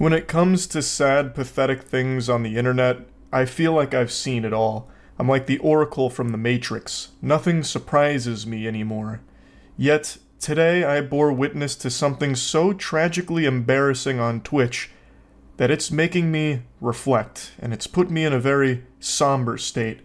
When it comes to sad, pathetic things on the internet, I feel like I've seen it all. I'm like the Oracle from the Matrix. Nothing surprises me anymore. Yet, today I bore witness to something so tragically embarrassing on Twitch that it's making me reflect, and it's put me in a very somber state.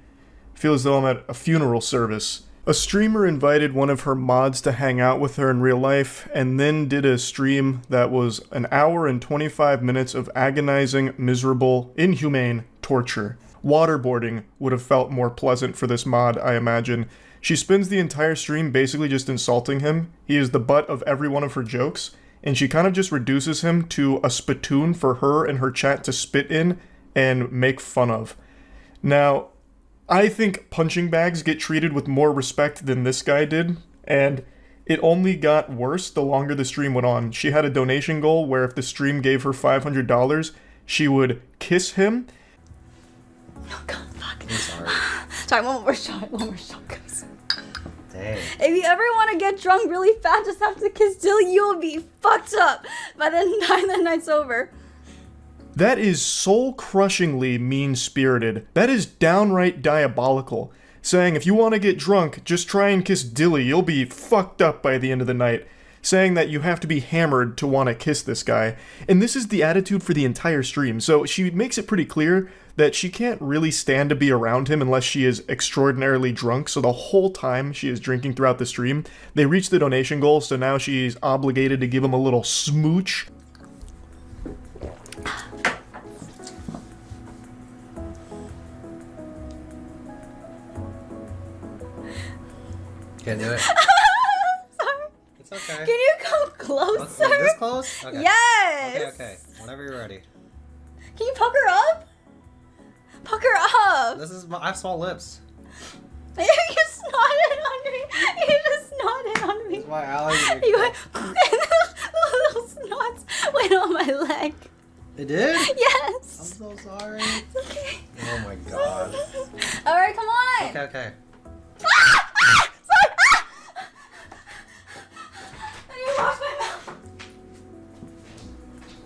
I feel as though I'm at a funeral service. A streamer invited one of her mods to hang out with her in real life, and then did a stream that was an hour and 25 minutes of agonizing, miserable, inhumane torture. Waterboarding would have felt more pleasant for this mod, I imagine. She spends the entire stream basically just insulting him. He is the butt of every one of her jokes, and she kind of just reduces him to a spittoon for her and her chat to spit in and make fun of. Now, I think punching bags get treated with more respect than this guy did, and it only got worse the longer the stream went on. She had a donation goal where if the stream gave her $500, she would kiss him. Oh god, fuck. I'm sorry. Sorry, one more shot, guys. Dang. If you ever want to get drunk really fast, just have to kiss Dilly, you'll be fucked up by the time the night's over. That is soul-crushingly mean-spirited. That is downright diabolical. Saying if you want to get drunk, just try and kiss Dilly, you'll be fucked up by the end of the night. Saying that you have to be hammered to want to kiss this guy. And this is the attitude for the entire stream, so she makes it pretty clear that she can't really stand to be around him unless she is extraordinarily drunk, so the whole time she is drinking throughout the stream. They reach the donation goal, so now she's obligated to give him a little smooch. Can't do it. Sorry. It's okay. Can you come closer? Okay, this close? Okay. Yes! Okay. Whenever you're ready. Can you pucker up? Pucker up! This is I have small lips. You just snotted on me. You just snotted on me. This is my allergy. You went, and the little snots went on my leg. It did? Yes. I'm so sorry. It's okay. Oh my god. Alright, come on. Okay. Sorry. I need to wash my mouth.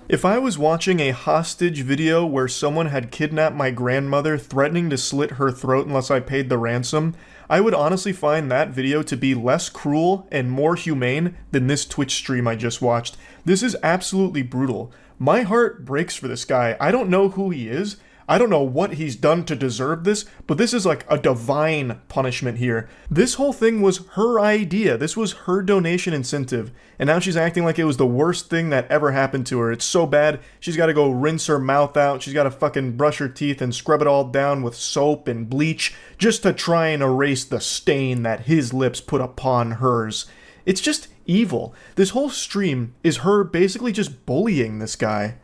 If I was watching a hostage video where someone had kidnapped my grandmother, threatening to slit her throat unless I paid the ransom, I would honestly find that video to be less cruel and more humane than this Twitch stream I just watched. This is absolutely brutal. My heart breaks for this guy. I don't know who he is. I don't know what he's done to deserve this, but this is like a divine punishment here. This whole thing was her idea. This was her donation incentive. And now she's acting like it was the worst thing that ever happened to her. It's so bad, she's got to go rinse her mouth out. She's got to fucking brush her teeth and scrub it all down with soap and bleach just to try and erase the stain that his lips put upon hers. It's just evil. This whole stream is her basically just bullying this guy.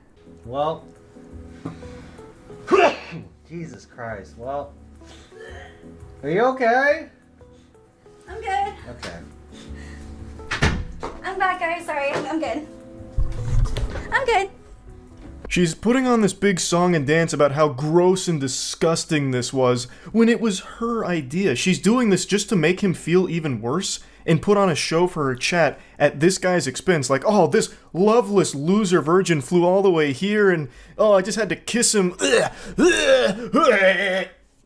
Well. Jesus Christ. Well. Are you okay? I'm good. Okay. I'm back, guys. Sorry. I'm good. I'm good. She's putting on this big song and dance about how gross and disgusting this was, when it was her idea. She's doing this just to make him feel even worse, and put on a show for her chat at this guy's expense. Like, oh, this loveless loser virgin flew all the way here, and oh, I just had to kiss him.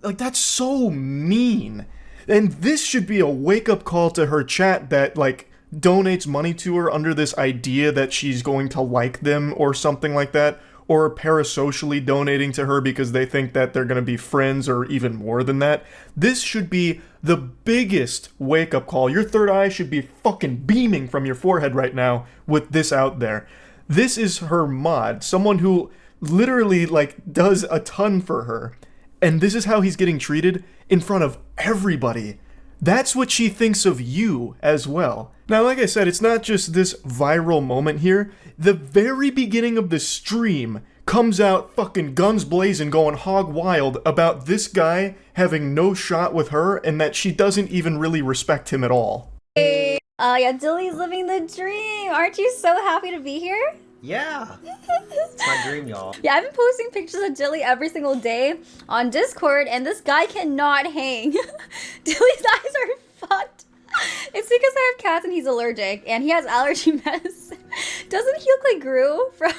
Like, that's so mean. And this should be a wake-up call to her chat that, like, donates money to her under this idea that she's going to like them or something like that, or parasocially donating to her because they think that they're going to be friends or even more than that. This should be the biggest wake-up call. Your third eye should be fucking beaming from your forehead right now with this out there. This is her mod, someone who literally, like, does a ton for her. And this is how he's getting treated in front of everybody. That's what she thinks of you as well. Now, like I said, it's not just this viral moment here. The very beginning of the stream comes out fucking guns blazing, going hog wild about this guy having no shot with her and that she doesn't even really respect him at all. Yeah, Dilly's living the dream. Aren't you so happy to be here? Yeah. It's my dream, y'all. Yeah, I've been posting pictures of Dilly every single day on Discord, and this guy cannot hang. Dilly's eyes are fucked. It's because I have cats and he's allergic, and he has allergy medicine. Doesn't he look like Gru from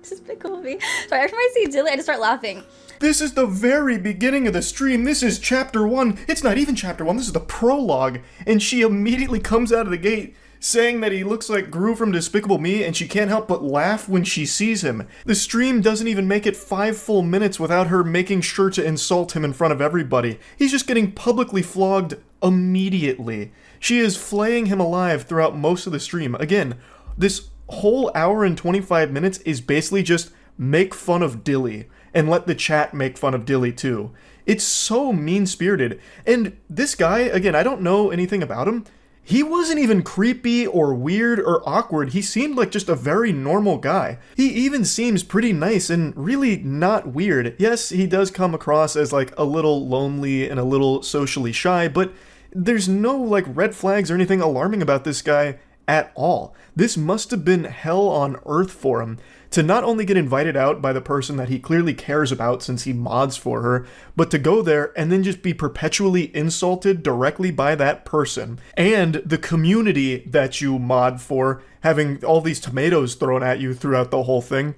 Despicable Me. Sorry, every time I see Dilly, I just start laughing. This is the very beginning of the stream. This is chapter 1. It's not even chapter 1. This is the prologue. And she immediately comes out of the gate saying that he looks like Gru from Despicable Me, and she can't help but laugh when she sees him. The stream doesn't even make it 5 full minutes without her making sure to insult him in front of everybody. He's just getting publicly flogged immediately. She is flaying him alive throughout most of the stream. Again, this whole hour and 25 minutes is basically just make fun of Dilly, and let the chat make fun of Dilly too. It's so mean-spirited. And this guy, again, I don't know anything about him. He wasn't even creepy or weird or awkward. He seemed like just a very normal guy. He even seems pretty nice and really not weird. Yes, he does come across as like a little lonely and a little socially shy, but there's no like red flags or anything alarming about this guy at all. This must have been hell on earth for him to not only get invited out by the person that he clearly cares about since he mods for her, but to go there and then just be perpetually insulted directly by that person and the community that you mod for, having all these tomatoes thrown at you throughout the whole thing.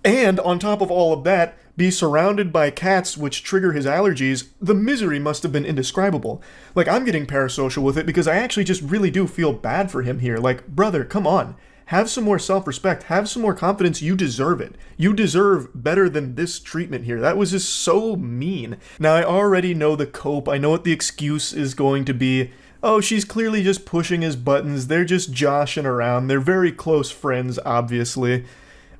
And on top of all of that, be surrounded by cats which trigger his allergies. The misery must have been indescribable. Like, I'm getting parasocial with it because I actually just really do feel bad for him here. Like, brother, come on. Have some more self-respect. Have some more confidence. You deserve it. You deserve better than this treatment here. That was just so mean. Now, I already know the cope. I know what the excuse is going to be. Oh, she's clearly just pushing his buttons. They're just joshing around. They're very close friends, obviously.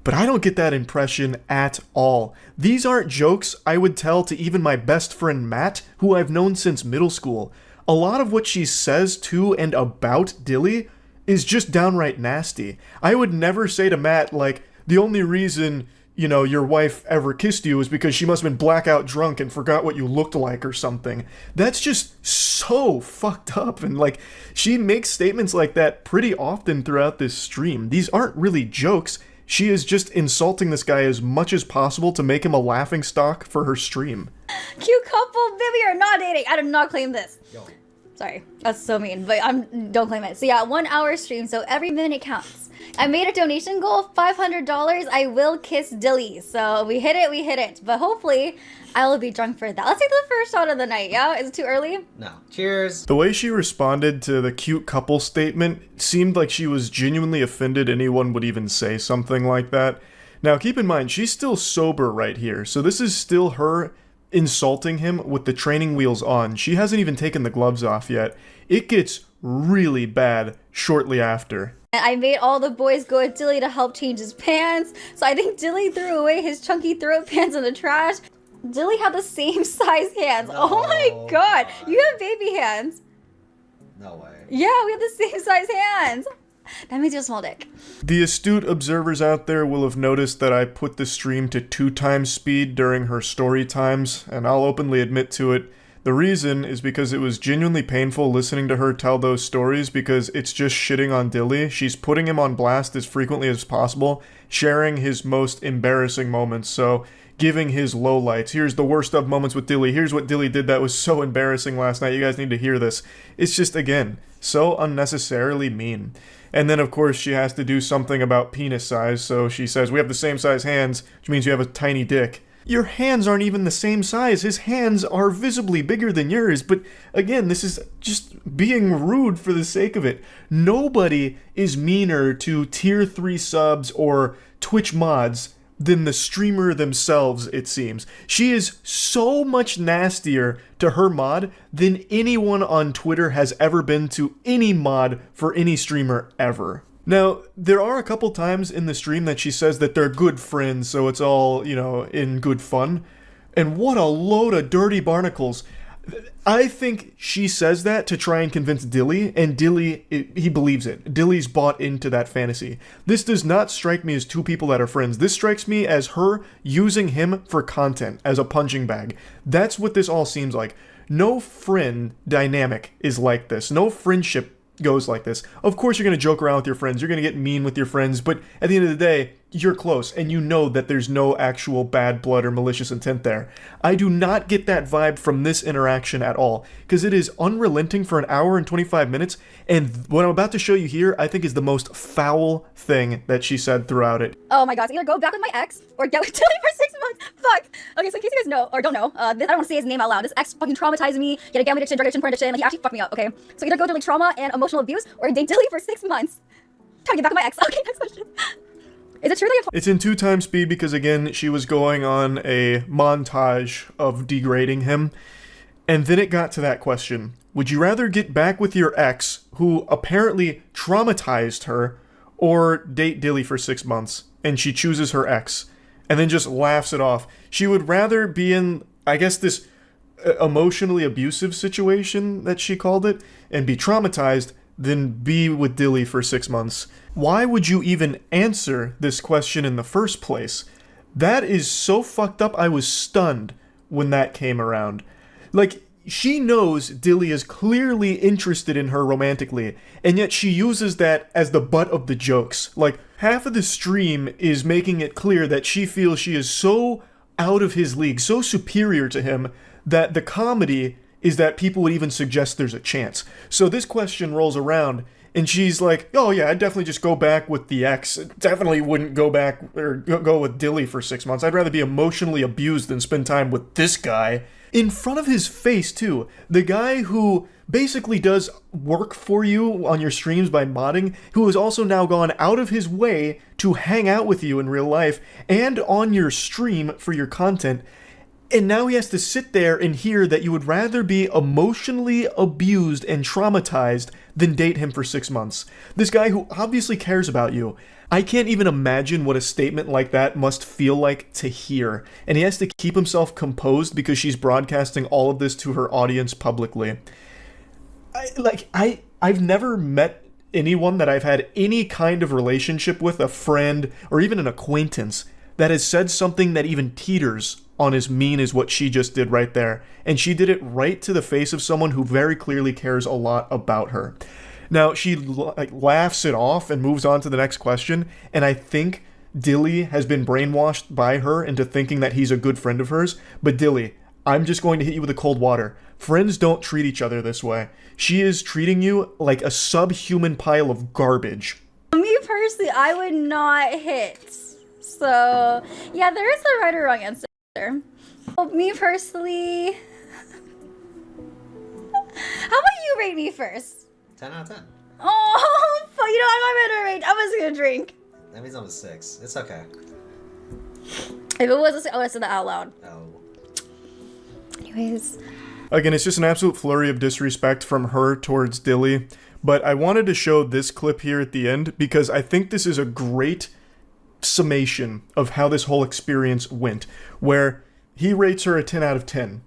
But I don't get that impression at all. These aren't jokes I would tell to even my best friend Matt, who I've known since middle school. A lot of what she says to and about Dilly is just downright nasty. I would never say to Matt, like, the only reason, you know, your wife ever kissed you is because she must have been blackout drunk and forgot what you looked like or something. That's just so fucked up. And, like, she makes statements like that pretty often throughout this stream. These aren't really jokes. She is just insulting this guy as much as possible to make him a laughingstock for her stream. Cute couple, baby, you're not dating. I did not claim this. Yo. Sorry, that's so mean, but don't claim it. So yeah, 1 hour stream, so every minute counts. I made a donation goal, $500. I will kiss Dilly. So we hit it. But hopefully, I will be drunk for that. Let's take the first shot of the night, yeah? Is it too early? No. Cheers. The way she responded to the cute couple statement seemed like she was genuinely offended anyone would even say something like that. Now, keep in mind, she's still sober right here, so this is still her insulting him with the training wheels on. She hasn't even taken the gloves off yet. It gets really bad shortly after. I made all the boys go with Dilly to help change his pants. So I think Dilly threw away his chunky throat pants in the trash. Dilly had the same size hands. No, oh my god. God. You have baby hands. No way. Yeah, we have the same size hands. That means you have a small dick. The astute observers out there will have noticed that I put the stream to 2x speed during her story times, and I'll openly admit to it. The reason is because it was genuinely painful listening to her tell those stories because it's just shitting on Dilly. She's putting him on blast as frequently as possible, sharing his most embarrassing moments, so giving his lowlights. Here's the worst of moments with Dilly. Here's what Dilly did that was so embarrassing last night. You guys need to hear this. It's just, again, so unnecessarily mean. And then, of course, she has to do something about penis size, so she says, we have the same size hands, which means you have a tiny dick. Your hands aren't even the same size. His hands are visibly bigger than yours, but again, this is just being rude for the sake of it. Nobody is meaner to tier 3 subs or Twitch mods than the streamer themselves, it seems. She is so much nastier to her mod than anyone on Twitter has ever been to any mod for any streamer ever. Now, there are a couple times in the stream that she says that they're good friends, so it's all, you know, in good fun. And what a load of dirty barnacles. I think she says that to try and convince Dilly, and Dilly, he believes it. Dilly's bought into that fantasy. This does not strike me as two people that are friends. This strikes me as her using him for content, as a punching bag. That's what this all seems like. No friend dynamic is like this. No friendship goes like this. Of course you're going to joke around with your friends. You're going to get mean with your friends, but at the end of the day, you're close and you know that there's no actual bad blood or malicious intent there. I do not get that vibe from this interaction at all, because it is unrelenting for an hour and 25 minutes, and what I'm about to show you here, I think is the most foul thing that she said throughout it. Oh my god, so either go back with my ex or get with Tilly for 6 months. Fuck. Okay, so in case you guys know, or don't know, I don't want to say his name out loud. This ex fucking traumatized me. He had a gambling addiction, drug addiction, porn addiction. Like, he actually fucked me up, okay? So either go through like trauma and emotional abuse or date Tilly for 6 months. Trying to get back with my ex. Okay, next question. Is it true that It's in 2x speed because, again, she was going on a montage of degrading him. And then it got to that question. Would you rather get back with your ex, who apparently traumatized her, or date Dilly for 6 months? And she chooses her ex. And then just laughs it off. She would rather be in, I guess, this emotionally abusive situation that she called it, and be traumatized, than be with Dilly for 6 months. Why would you even answer this question in the first place? That is so fucked up. I was stunned when that came around. Like, she knows Dilly is clearly interested in her romantically, and yet she uses that as the butt of the jokes. Like, half of the stream is making it clear that she feels she is so out of his league, so superior to him, that the comedy is that people would even suggest there's a chance. So this question rolls around, and she's like, oh yeah, I'd definitely just go back with the ex. Definitely wouldn't go back, or go with Dilly for 6 months. I'd rather be emotionally abused than spend time with this guy. In front of his face, too. The guy who basically does work for you on your streams by modding, who has also now gone out of his way to hang out with you in real life, and on your stream for your content. And now he has to sit there and hear that you would rather be emotionally abused and traumatized than date him for 6 months. This guy who obviously cares about you. I can't even imagine what a statement like that must feel like to hear. And he has to keep himself composed because she's broadcasting all of this to her audience publicly. I've never met anyone that I've had any kind of relationship with, a friend or even an acquaintance, that has said something that even teeters on as mean as what she just did right there. And she did it right to the face of someone who very clearly cares a lot about her. Now, she laughs it off and moves on to the next question, and I think Dilly has been brainwashed by her into thinking that he's a good friend of hers. But Dilly, I'm just going to hit you with the cold water. Friends don't treat each other this way. She is treating you like a subhuman pile of garbage. Me personally, I would not hit. So, yeah, there is a right or wrong answer. Well, me personally... How about you rate me first? 10 out of 10. Oh, fuck, you know, I'm not ready to rate. I'm just gonna drink. That means I'm a 6. It's okay. If it was a 6, I would have said that out loud. Oh. Anyways. Again, it's just an absolute flurry of disrespect from her towards Dilly. But I wanted to show this clip here at the end because I think this is a great summation of how this whole experience went, where he rates her a 10 out of 10,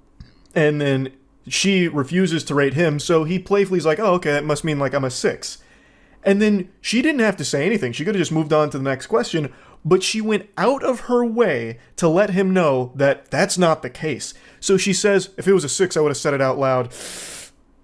and then she refuses to rate him, so he playfully is like, oh, okay, that must mean like I'm a 6. And then she didn't have to say anything. She could have just moved on to the next question, but she went out of her way to let him know that that's not the case. So she says, if it was a 6, I would have said it out loud.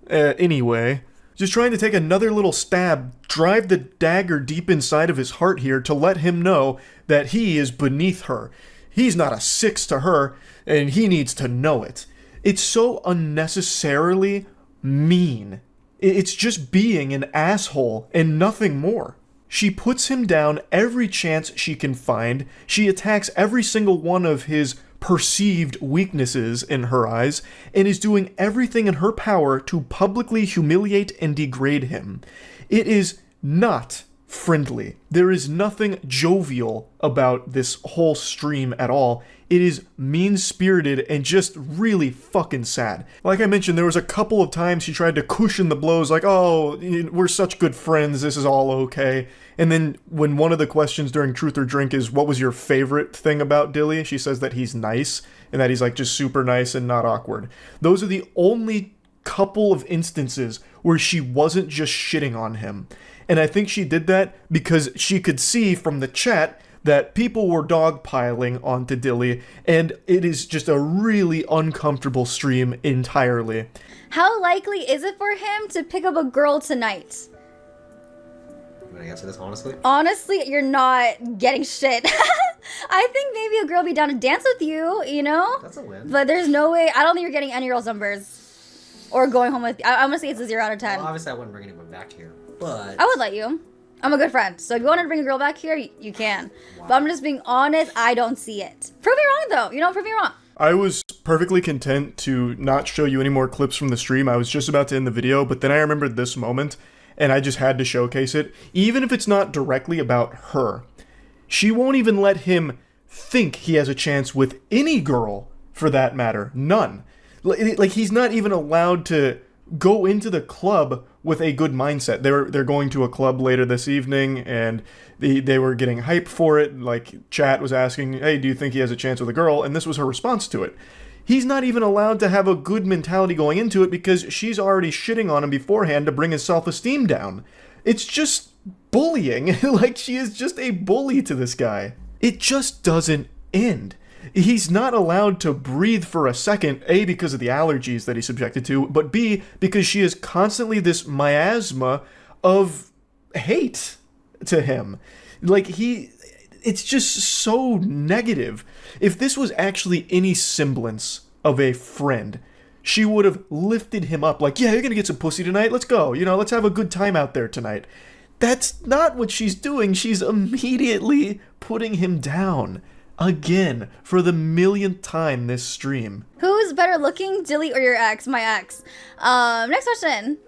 Anyway, just trying to take another little stab, drive the dagger deep inside of his heart here to let him know that he is beneath her. He's not a 6 to her, and he needs to know it. It's so unnecessarily mean. It's just being an asshole and nothing more. She puts him down every chance she can find. She attacks every single one of his perceived weaknesses in her eyes, and is doing everything in her power to publicly humiliate and degrade him. It is not friendly. There is nothing jovial about this whole stream at all. It is mean-spirited and just really fucking sad. Like I mentioned, there was a couple of times she tried to cushion the blows, like, oh, we're such good friends, this is all okay. And then when one of the questions during Truth or Drink is, what was your favorite thing about Dilly? She says that he's nice, and that he's like just super nice and not awkward. Those are the only couple of instances where she wasn't just shitting on him. And I think she did that because she could see from the chat that people were dogpiling onto Dilly, and it is just a really uncomfortable stream entirely. How likely is it for him to pick up a girl tonight? You want to answer this honestly? Honestly, you're not getting shit. I think maybe a girl be down to dance with you, you know? That's a win. But there's no way. I don't think you're getting any girls' numbers or going home with. I'm gonna say it's a 0 out of 10. Well, obviously, I wouldn't bring anyone back here, but I would let you. I'm a good friend, so if you wanted to bring a girl back here, you can. Wow. But I'm just being honest. I don't see it. Prove me wrong, though. You know, prove me wrong. I was perfectly content to not show you any more clips from the stream. I was just about to end the video, but then I remembered this moment, and I just had to showcase it. Even if it's not directly about her, she won't even let him think he has a chance with any girl, for that matter. None. Like, he's not even allowed to go into the club with a good mindset. They're going to a club later this evening, and they were getting hype for it. Like, chat was asking, hey, do you think he has a chance with a girl? And this was her response to it. He's not even allowed to have a good mentality going into it because she's already shitting on him beforehand to bring his self-esteem down. It's just bullying. Like, she is just a bully to this guy. It just doesn't end. He's not allowed to breathe for a second, A, because of the allergies that he's subjected to, but B, because she is constantly this miasma of hate to him. Like, it's just so negative. If this was actually any semblance of a friend, she would have lifted him up like, yeah, you're gonna get some pussy tonight, let's go, let's have a good time out there tonight. That's not what she's doing. She's immediately putting him down. Again, for the millionth time this stream. Who's better looking, Dilly or your ex? My ex. Next question.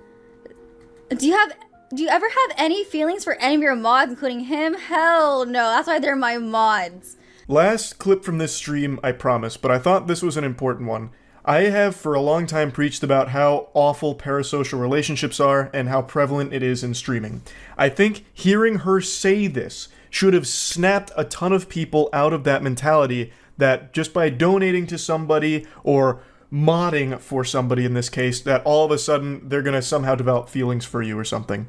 Do you ever have any feelings for any of your mods, including him? Hell no. That's why they're my mods. Last clip from this stream, I promise, but I thought this was an important one. I have for a long time preached about how awful parasocial relationships are and how prevalent it is in streaming. I think hearing her say this should have snapped a ton of people out of that mentality that just by donating to somebody or modding for somebody in this case, that all of a sudden they're going to somehow develop feelings for you or something.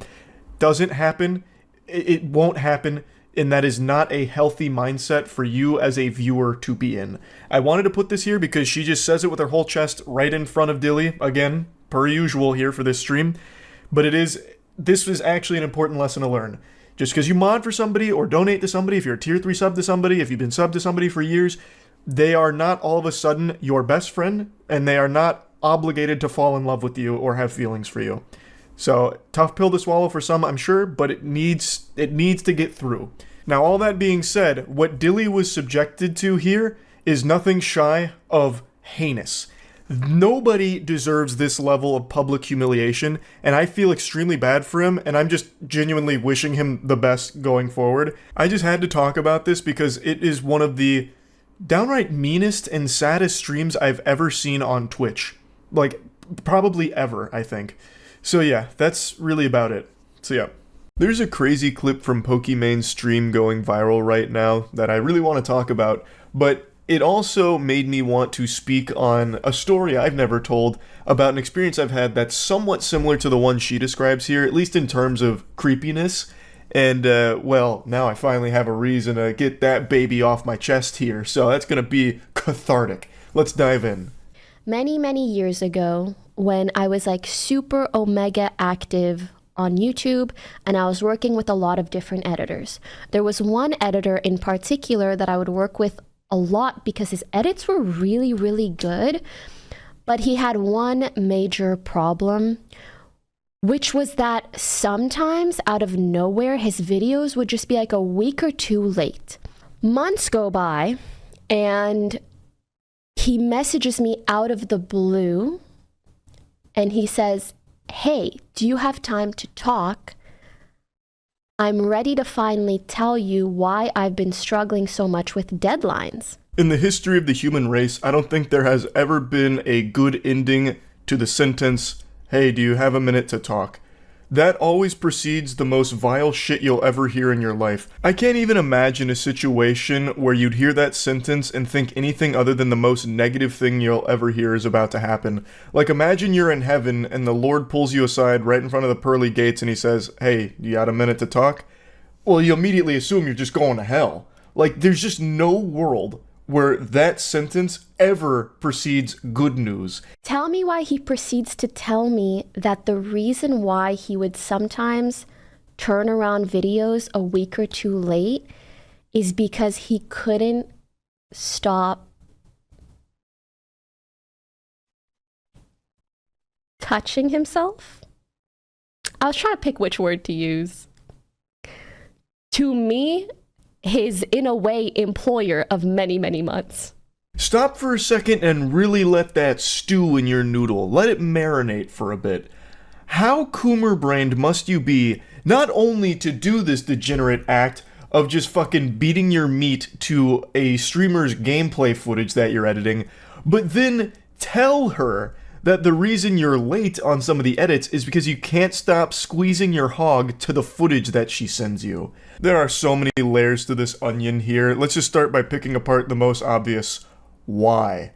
Doesn't happen. It won't happen. And that is not a healthy mindset for you as a viewer to be in. I wanted to put this here because she just says it with her whole chest right in front of Dilly. Again, per usual here for this stream. But this is actually an important lesson to learn. Just because you mod for somebody or donate to somebody, if you're a tier 3 sub to somebody, if you've been sub to somebody for years, they are not all of a sudden your best friend, and they are not obligated to fall in love with you or have feelings for you. So, tough pill to swallow for some, I'm sure, but it needs to get through. Now, all that being said, what Dilly was subjected to here is nothing shy of heinous. Nobody deserves this level of public humiliation, and I feel extremely bad for him, and I'm just genuinely wishing him the best going forward. I just had to talk about this because it is one of the downright meanest and saddest streams I've ever seen on Twitch. Like, probably ever, I think. So yeah, that's really about it. So yeah. There's a crazy clip from Pokimane's stream going viral right now that I really want to talk about, but it also made me want to speak on a story I've never told about an experience I've had that's somewhat similar to the one she describes here, at least in terms of creepiness. And, well, now I finally have a reason to get that baby off my chest here, so that's gonna be cathartic. Let's dive in. Many, many years ago, when I was like super omega active on YouTube and I was working with a lot of different editors, there was one editor in particular that I would work with a lot because his edits were really, really good, but he had one major problem, which was that sometimes out of nowhere his videos would just be like a week or two late. Months go by and he messages me out of the blue and he says, "Hey, do you have time to talk? I'm ready to finally tell you why I've been struggling so much with deadlines." In the history of the human race, I don't think there has ever been a good ending to the sentence, "Hey, do you have a minute to talk?" That always precedes the most vile shit you'll ever hear in your life. I can't even imagine a situation where you'd hear that sentence and think anything other than the most negative thing you'll ever hear is about to happen. Like, imagine you're in heaven and the Lord pulls you aside right in front of the pearly gates and he says, "Hey, you got a minute to talk?" Well, you immediately assume you're just going to hell. Like, there's just no world where that sentence ever precedes good news. Tell me why he proceeds to tell me that the reason why he would sometimes turnaround videos a week or two late is because he couldn't stop touching himself. I was trying to pick which word to use. To me, his, in a way, employer of many, many months. Stop for a second and really let that stew in your noodle. Let it marinate for a bit. How Coomer-brained must you be not only to do this degenerate act of just fucking beating your meat to a streamer's gameplay footage that you're editing, but then tell her that the reason you're late on some of the edits is because you can't stop squeezing your hog to the footage that she sends you. There are so many layers to this onion here. Let's just start by picking apart the most obvious. Why?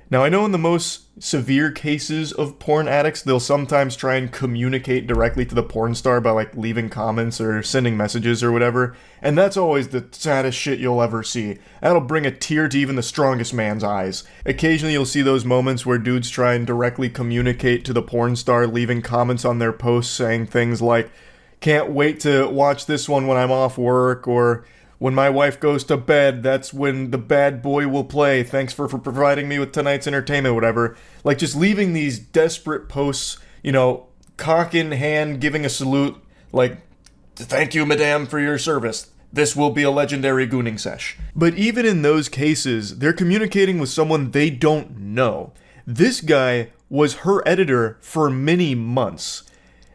Now, I know in the most severe cases of porn addicts, they'll sometimes try and communicate directly to the porn star by, like, leaving comments or sending messages or whatever, and that's always the saddest shit you'll ever see. That'll bring a tear to even the strongest man's eyes. Occasionally you'll see those moments where dudes try and directly communicate to the porn star, leaving comments on their posts saying things like, "Can't wait to watch this one when I'm off work," or "When my wife goes to bed, that's when the bad boy will play. Thanks for providing me with tonight's entertainment," whatever. Like, just leaving these desperate posts, you know, cock in hand, giving a salute, like, "Thank you, madame, for your service. This will be a legendary gooning sesh." But even in those cases, they're communicating with someone they don't know. This guy was her editor for many months.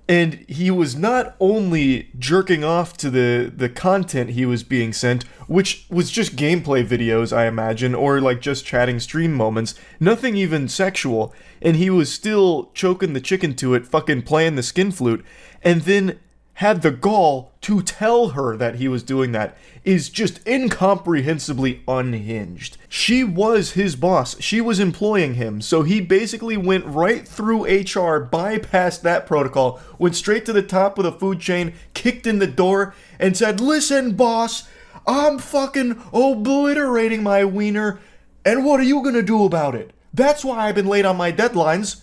And he was not only jerking off to the content he was being sent, which was just gameplay videos, I imagine, or like just chatting stream moments, nothing even sexual, and he was still choking the chicken to it, fucking playing the skin flute, and then had the gall to tell her that he was doing that is just incomprehensibly unhinged. She was his boss. She was employing him. So he basically went right through HR, bypassed that protocol, went straight to the top of the food chain, kicked in the door, and said, "Listen, boss, I'm fucking obliterating my wiener, and what are you gonna do about it? That's why I've been late on my deadlines."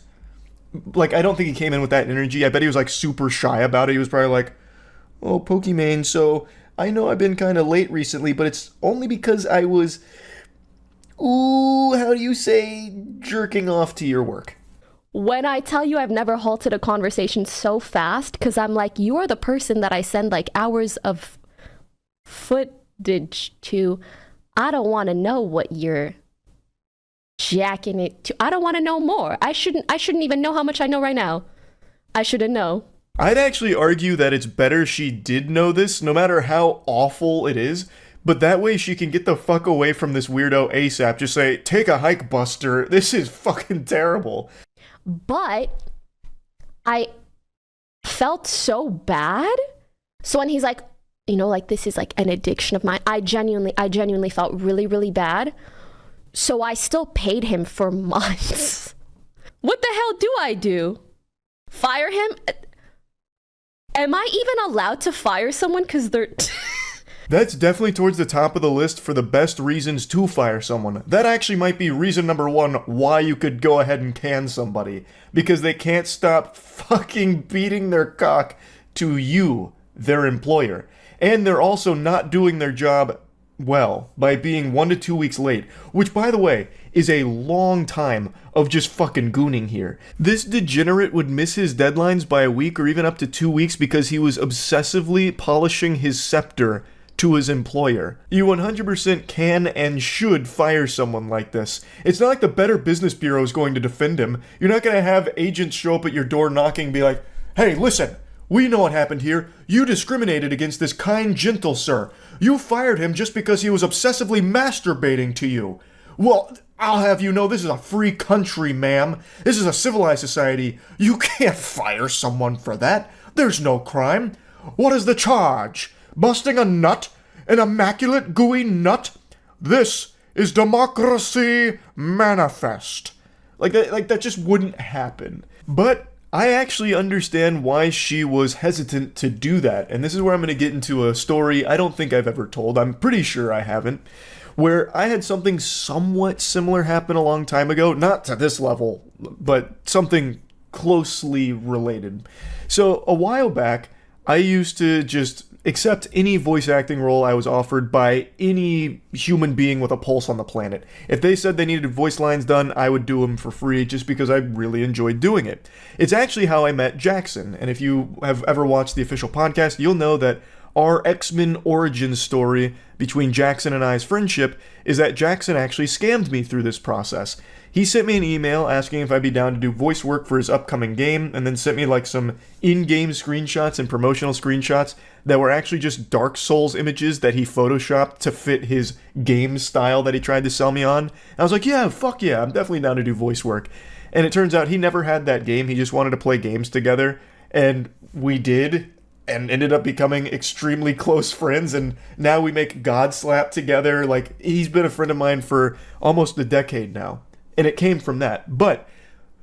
Like, I don't think he came in with that energy. I bet he was, like, super shy about it. He was probably like, "Oh, Pokimane, so I know I've been kind of late recently, but it's only because I was, how do you say, jerking off to your work." When I tell you I've never halted a conversation so fast, because I'm like, you are the person that I send, like, hours of footage to. I don't want to know what you're jacking it to. I don't want to know more. I shouldn't even know how much I know right now. I shouldn't know. I'd actually argue that it's better she did know this, no matter how awful it is, but that way she can get the fuck away from this weirdo ASAP. Just say, "Take a hike, Buster. This is fucking terrible." But I felt so bad. So when he's like, you know, like, this is like an addiction of mine, I genuinely felt really, really bad. So I still paid him for months. What the hell do I do? Fire him? Am I even allowed to fire someone because they're... That's definitely towards the top of the list for the best reasons to fire someone. That actually might be reason number one why you could go ahead and can somebody. Because they can't stop fucking beating their cock to you, their employer. And they're also not doing their job well by being 1 to 2 weeks late, which, by the way, is a long time of just fucking gooning here. This degenerate would miss his deadlines by a week or even up to 2 weeks because he was obsessively polishing his scepter to his employer. You 100% can and should fire someone like this. It's not like the Better Business Bureau is going to defend him. You're not going to have agents show up at your door knocking and be like, "Hey, listen, we know what happened here. You discriminated against this kind, gentle sir. You fired him just because he was obsessively masturbating to you. Well, I'll have you know this is a free country, ma'am. This is a civilized society. You can't fire someone for that. There's no crime. What is the charge? Busting a nut? An immaculate, gooey nut? This is democracy manifest." Like that just wouldn't happen. But I actually understand why she was hesitant to do that, and this is where I'm going to get into a story I don't think I've ever told. I'm pretty sure I haven't, where I had something somewhat similar happen a long time ago, not to this level, but something closely related. So a while back, I used to just accept any voice acting role I was offered by any human being with a pulse on the planet. If they said they needed voice lines done, I would do them for free just because I really enjoyed doing it. It's actually how I met Jackson, and if you have ever watched the official podcast, you'll know that our X-Men origin story between Jackson and I's friendship is that Jackson actually scammed me through this process. He sent me an email asking if I'd be down to do voice work for his upcoming game, and then sent me like some in-game screenshots and promotional screenshots that were actually just Dark Souls images that he photoshopped to fit his game style that he tried to sell me on. And I was like, yeah, fuck yeah, I'm definitely down to do voice work. And it turns out he never had that game, he just wanted to play games together, and we did, and ended up becoming extremely close friends, and now we make God Slap together. Like, he's been a friend of mine for almost a decade now. And it came from that. But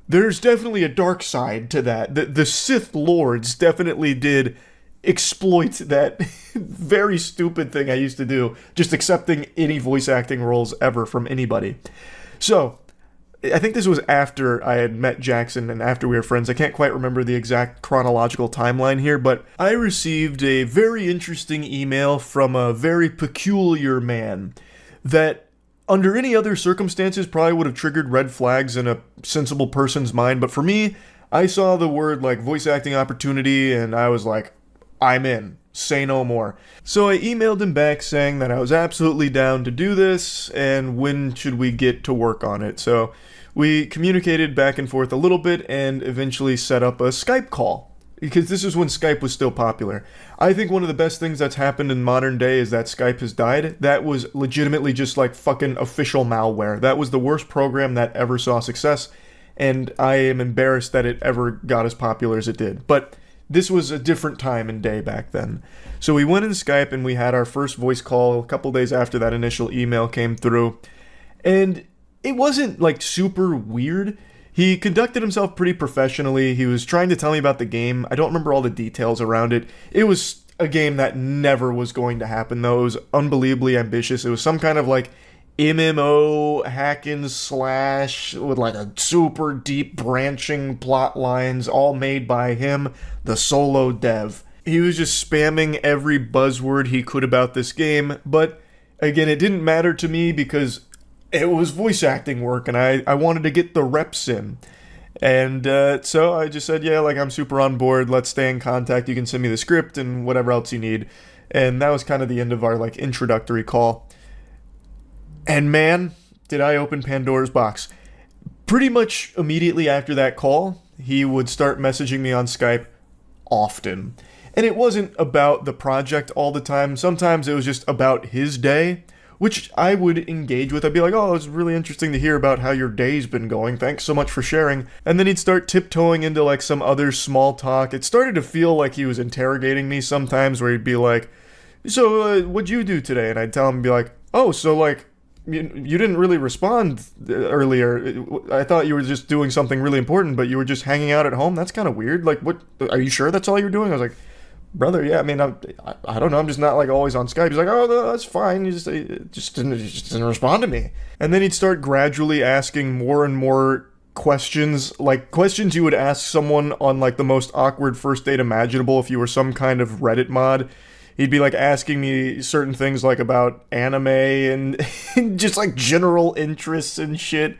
there's definitely a dark side to that. The Sith Lords definitely did exploit that very stupid thing I used to do, just accepting any voice acting roles ever from anybody. So, I think this was after I had met Jackson and after we were friends. I can't quite remember the exact chronological timeline here, but I received a very interesting email from a very peculiar man that under any other circumstances probably would have triggered red flags in a sensible person's mind, but for me, I saw the word like voice acting opportunity and I was like, I'm in. Say no more. So I emailed him back saying that I was absolutely down to do this and when should we get to work on it. So we communicated back and forth a little bit and eventually set up a Skype call. Because this is when Skype was still popular. I think one of the best things that's happened in modern day is that Skype has died. That was legitimately just like fucking official malware. That was the worst program that ever saw success, and I am embarrassed that it ever got as popular as it did. But this was a different time and day back then. So we went in Skype and we had our first voice call a couple days after that initial email came through. And it wasn't like super weird. He conducted himself pretty professionally. He was trying to tell me about the game. I don't remember all the details around it. It was a game that never was going to happen, though. It was unbelievably ambitious. It was some kind of like MMO hack and slash with like a super deep branching plot lines, all made by him, the solo dev. He was just spamming every buzzword he could about this game, but again, it didn't matter to me because it was voice acting work, and I wanted to get the reps in. And so I just said, yeah, like, I'm super on board. Let's stay in contact. You can send me the script and whatever else you need. And that was kind of the end of our, like, introductory call. And man, did I open Pandora's box. Pretty much immediately after that call, he would start messaging me on Skype often. And it wasn't about the project all the time. Sometimes it was just about his day, which I would engage with. I'd be like, oh, it's really interesting to hear about how your day's been going. Thanks so much for sharing. And then he'd start tiptoeing into like some other small talk. It started to feel like he was interrogating me sometimes, where he'd be like, so what'd you do today? And I'd tell him, be like, oh, so like, you didn't really respond earlier. I thought you were just doing something really important, but you were just hanging out at home? That's kind of weird. Like, what, are you sure that's all you're doing? I was like, brother, yeah, I mean, I don't know, I'm just not, like, always on Skype. He's like, oh, no, that's fine, he just didn't respond to me. And then he'd start gradually asking more and more questions, like, questions you would ask someone on, like, the most awkward first date imaginable if you were some kind of Reddit mod. He'd be, like, asking me certain things, like, about anime and just, like, general interests and shit.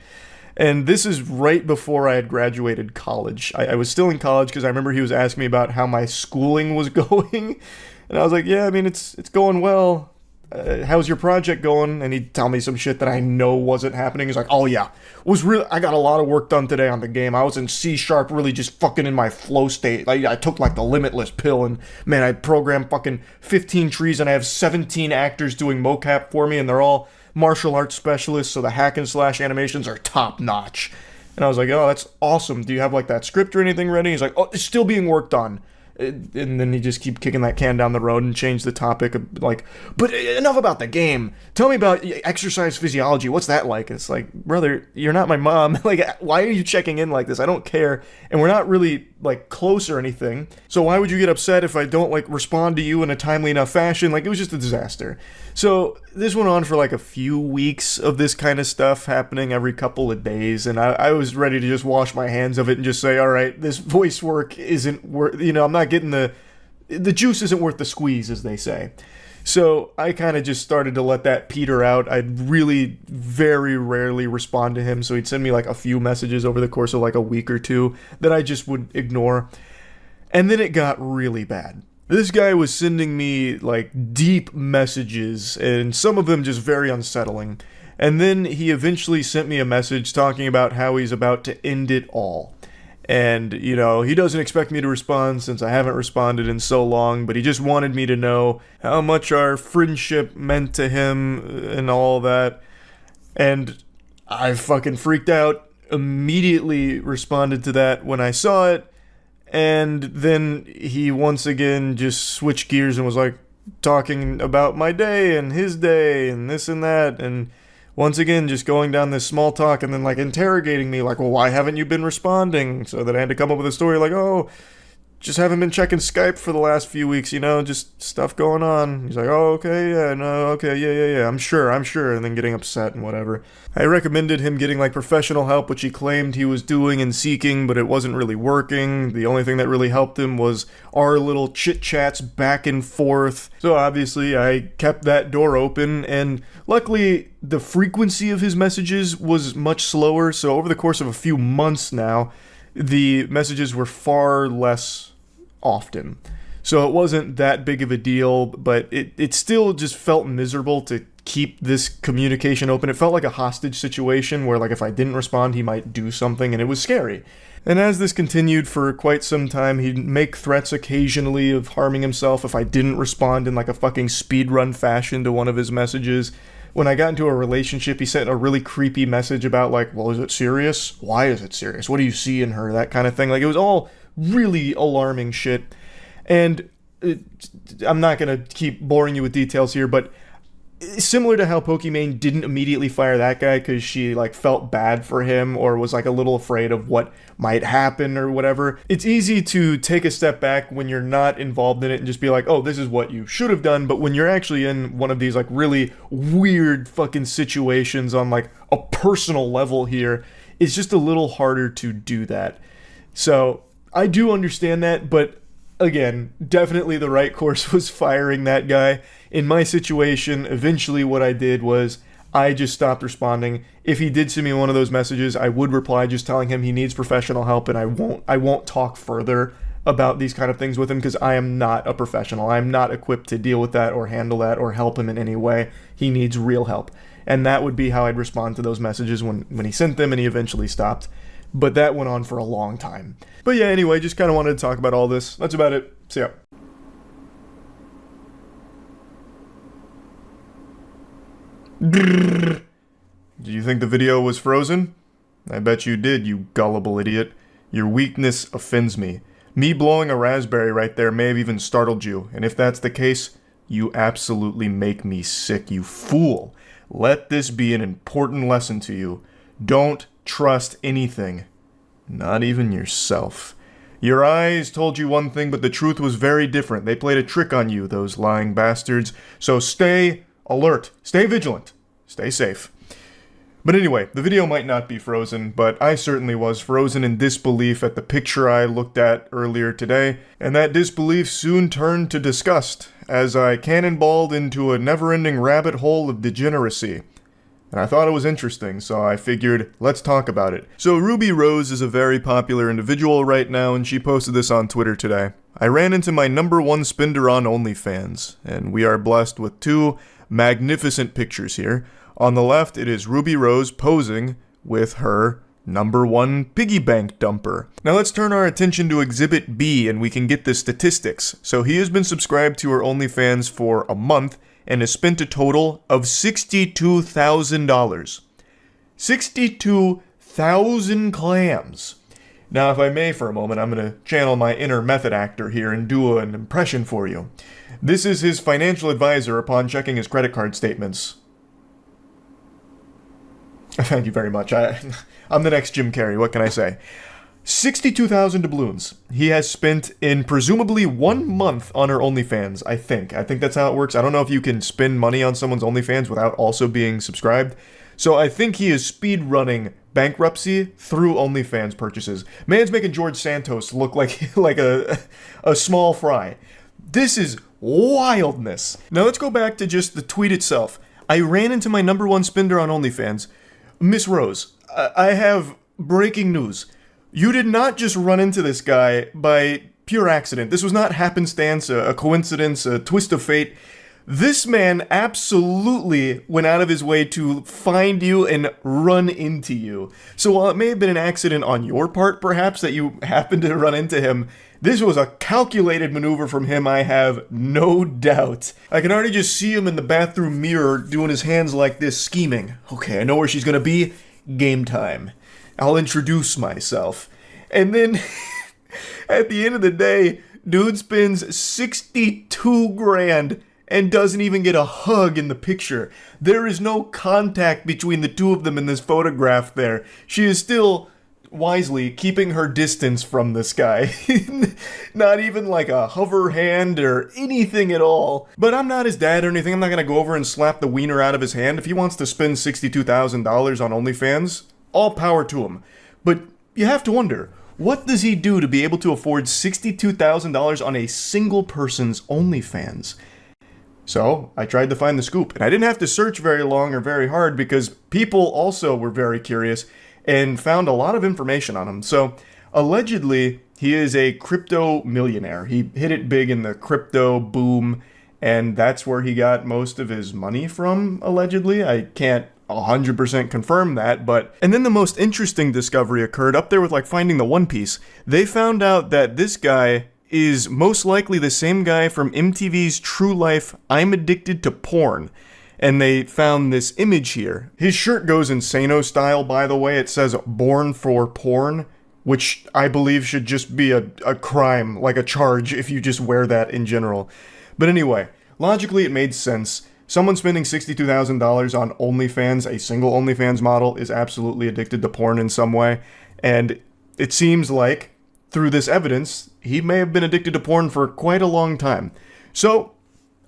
And this is right before I had graduated college. I was still in college because I remember he was asking me about how my schooling was going. And I was like, yeah, I mean, it's going well. How's your project going? And he'd tell me some shit that I know wasn't happening. He's like, oh yeah, I got a lot of work done today on the game. I was in C# really just fucking in my flow state. I took like the limitless pill and man, I programmed fucking 15 trees and I have 17 actors doing mocap for me and they're all martial arts specialists, so the hack and slash animations are top notch. And I was like, oh, that's awesome. Do you have like that script or anything ready? He's like, oh, it's still being worked on. And then he just keep kicking that can down the road and change the topic of like, but enough about the game. Tell me about exercise physiology. What's that like? It's like, brother, you're not my mom. Like, why are you checking in like this? I don't care. And we're not really like close or anything. So why would you get upset if I don't like respond to you in a timely enough fashion? Like, it was just a disaster. So this went on for like a few weeks of this kind of stuff happening every couple of days. And I was ready to just wash my hands of it and just say, all right, this voice work isn't worth, I'm not getting the the juice isn't worth the squeeze, as they say. So I kind of just started to let that peter out. I'd really very rarely respond to him, so he'd send me like a few messages over the course of like a week or two that I just would ignore. And then it got really bad. This guy was sending me like deep messages, and some of them just very unsettling. And then he eventually sent me a message talking about how he's about to end it all. And, you know, he doesn't expect me to respond since I haven't responded in so long, but he just wanted me to know how much our friendship meant to him and all that. And I fucking freaked out, immediately responded to that when I saw it, and then he once again just switched gears and was like talking about my day and his day and this and that, and once again, just going down this small talk and then like interrogating me like, well, why haven't you been responding? So that I had to come up with a story like, oh, just haven't been checking Skype for the last few weeks, you know, just stuff going on. He's like, oh, okay, yeah, no, okay, yeah, I'm sure, and then getting upset and whatever. I recommended him getting like professional help, which he claimed he was doing and seeking, but it wasn't really working. The only thing that really helped him was our little chit-chats back and forth. So obviously I kept that door open, and luckily the frequency of his messages was much slower, so over the course of a few months now, the messages were far less often. So it wasn't that big of a deal, but it still just felt miserable to keep this communication open. It felt like a hostage situation where like if I didn't respond, he might do something, and it was scary. And as this continued for quite some time, he'd make threats occasionally of harming himself if I didn't respond in like a fucking speedrun fashion to one of his messages. When I got into a relationship, he sent a really creepy message about like, well, is it serious? Why is it serious? What do you see in her? That kind of thing. Like, it was all really alarming shit. And I'm not going to keep boring you with details here, but similar to how Pokimane didn't immediately fire that guy because she like felt bad for him or was like a little afraid of what might happen or whatever, it's easy to take a step back when you're not involved in it and just be like, oh, this is what you should have done. But when you're actually in one of these like really weird fucking situations on like a personal level here, it's just a little harder to do that. So I do understand that, but again, definitely the right course was firing that guy. In my situation, eventually what I did was I just stopped responding. If he did send me one of those messages, I would reply just telling him he needs professional help, and I won't talk further about these kind of things with him because I am not a professional. I'm not equipped to deal with that or handle that or help him in any way. He needs real help. And that would be how I'd respond to those messages when he sent them, and he eventually stopped. But that went on for a long time. But yeah, anyway, just kind of wanted to talk about all this. That's about it. See ya. Did you think the video was frozen? I bet you did, you gullible idiot. Your weakness offends me. Me blowing a raspberry right there may have even startled you, and if that's the case, you absolutely make me sick, you fool. Let this be an important lesson to you. Don't trust anything. Not even yourself. Your eyes told you one thing, but the truth was very different. They played a trick on you, those lying bastards. So stay alert. Stay vigilant. Stay safe. But anyway, the video might not be frozen, but I certainly was frozen in disbelief at the picture I looked at earlier today, and that disbelief soon turned to disgust as I cannonballed into a never-ending rabbit hole of degeneracy. And I thought it was interesting, so I figured, let's talk about it. So Ruby Rose is a very popular individual right now, and she posted this on Twitter today. I ran into my #1 spender on OnlyFans, and we are blessed with two magnificent pictures here. On the left, it is Ruby Rose posing with her #1 piggy bank dumper. Now let's turn our attention to Exhibit B, and we can get the statistics. So he has been subscribed to her OnlyFans for a month, and has spent a total of $62,000. 62,000 clams. Now, if I may for a moment, I'm going to channel my inner method actor here and do an impression for you. This is his financial advisor upon checking his credit card statements. Thank you very much. I'm the next Jim Carrey, what can I say? 62,000 doubloons he has spent in presumably 1 month on her OnlyFans, I think. I think that's how it works. I don't know if you can spend money on someone's OnlyFans without also being subscribed. So I think he is speed running bankruptcy through OnlyFans purchases. Man's making George Santos look like a small fry. This is wildness. Now let's go back to just the tweet itself. I ran into my number one spender on OnlyFans. Miss Rose, I have breaking news. You did not just run into this guy by pure accident. This was not happenstance, a coincidence, a twist of fate. This man absolutely went out of his way to find you and run into you. So while it may have been an accident on your part, perhaps, that you happened to run into him, this was a calculated maneuver from him, I have no doubt. I can already just see him in the bathroom mirror doing his hands like this, scheming. Okay, I know where she's gonna be. Game time. I'll introduce myself. And then, at the end of the day, dude spends 62 grand and doesn't even get a hug in the picture. There is no contact between the two of them in this photograph there. She is still wisely keeping her distance from this guy. Not even like a hover hand or anything at all. But I'm not his dad or anything. I'm not gonna go over and slap the wiener out of his hand. If he wants to spend $62,000 on OnlyFans, all power to him. But you have to wonder, what does he do to be able to afford $62,000 on a single person's OnlyFans? So, I tried to find the scoop, and I didn't have to search very long or very hard because people also were very curious and found a lot of information on him. So, allegedly, he is a crypto millionaire. He hit it big in the crypto boom, and that's where he got most of his money from, allegedly. I can't 100% confirm that, but... And then the most interesting discovery occurred up there with, like, finding the One Piece. They found out that this guy is most likely the same guy from MTV's True Life I'm Addicted to Porn. And they found this image here. His shirt goes insano style, by the way. It says "Born for Porn," which I believe should just be a crime, like a charge, if you just wear that in general. But anyway, logically it made sense. Someone spending $62,000 on OnlyFans, a single OnlyFans model, is absolutely addicted to porn in some way. And it seems like, through this evidence, he may have been addicted to porn for quite a long time. So,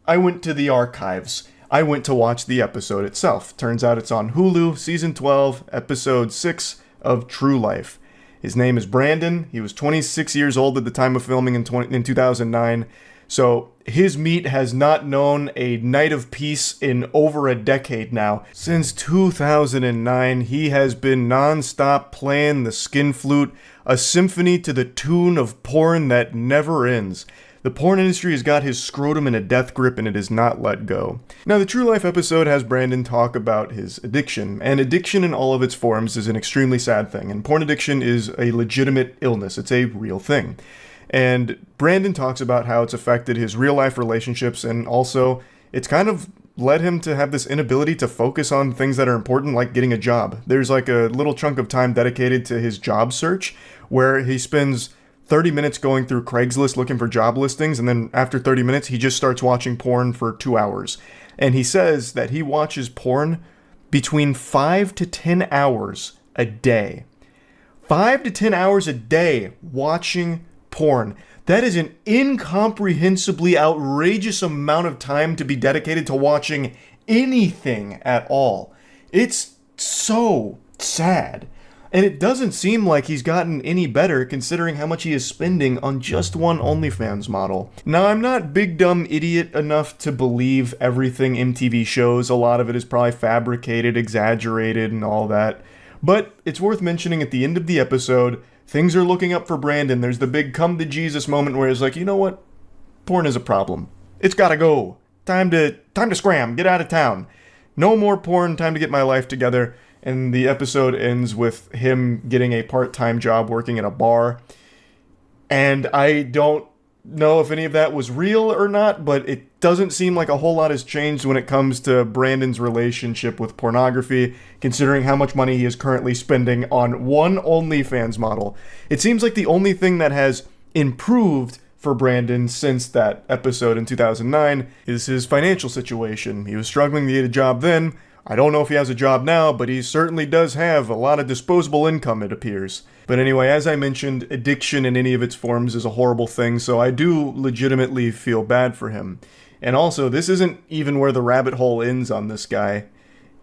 I went to the archives. I went to watch the episode itself. Turns out it's on Hulu, Season 12, Episode 6 of True Life. His name is Brandon. He was 26 years old at the time of filming in 2009. So, his meat has not known a night of peace in over a decade now. Since 2009, he has been non-stop playing the skin flute, a symphony to the tune of porn that never ends. The porn industry has got his scrotum in a death grip and it has not let go. Now, the True Life episode has Brandon talk about his addiction, and addiction in all of its forms is an extremely sad thing, and porn addiction is a legitimate illness. It's a real thing. And Brandon talks about how it's affected his real-life relationships, and also it's kind of led him to have this inability to focus on things that are important, like getting a job. There's like a little chunk of time dedicated to his job search, where he spends 30 minutes going through Craigslist looking for job listings, and then after 30 minutes, he just starts watching porn for 2 hours. And he says that he watches porn between 5 to 10 hours a day. 5 to 10 hours a day watching porn. That is an incomprehensibly outrageous amount of time to be dedicated to watching anything at all. It's so sad. And it doesn't seem like he's gotten any better considering how much he is spending on just one OnlyFans model. Now, I'm not big dumb idiot enough to believe everything MTV shows. A lot of it is probably fabricated, exaggerated, and all that. But it's worth mentioning at the end of the episode, things are looking up for Brandon. There's the big come to Jesus moment where he's like, you know what? Porn is a problem. It's gotta go. Time to scram. Get out of town. No more porn. Time to get my life together. And the episode ends with him getting a part-time job working in a bar. And I don't know if any of that was real or not, but it doesn't seem like a whole lot has changed when it comes to Brandon's relationship with pornography, considering how much money he is currently spending on one OnlyFans model. It seems like the only thing that has improved for Brandon since that episode in 2009 is his financial situation. He was struggling to get a job then. I don't know if he has a job now, but he certainly does have a lot of disposable income, it appears. But anyway, as I mentioned, addiction in any of its forms is a horrible thing, so I do legitimately feel bad for him. And also, this isn't even where the rabbit hole ends on this guy.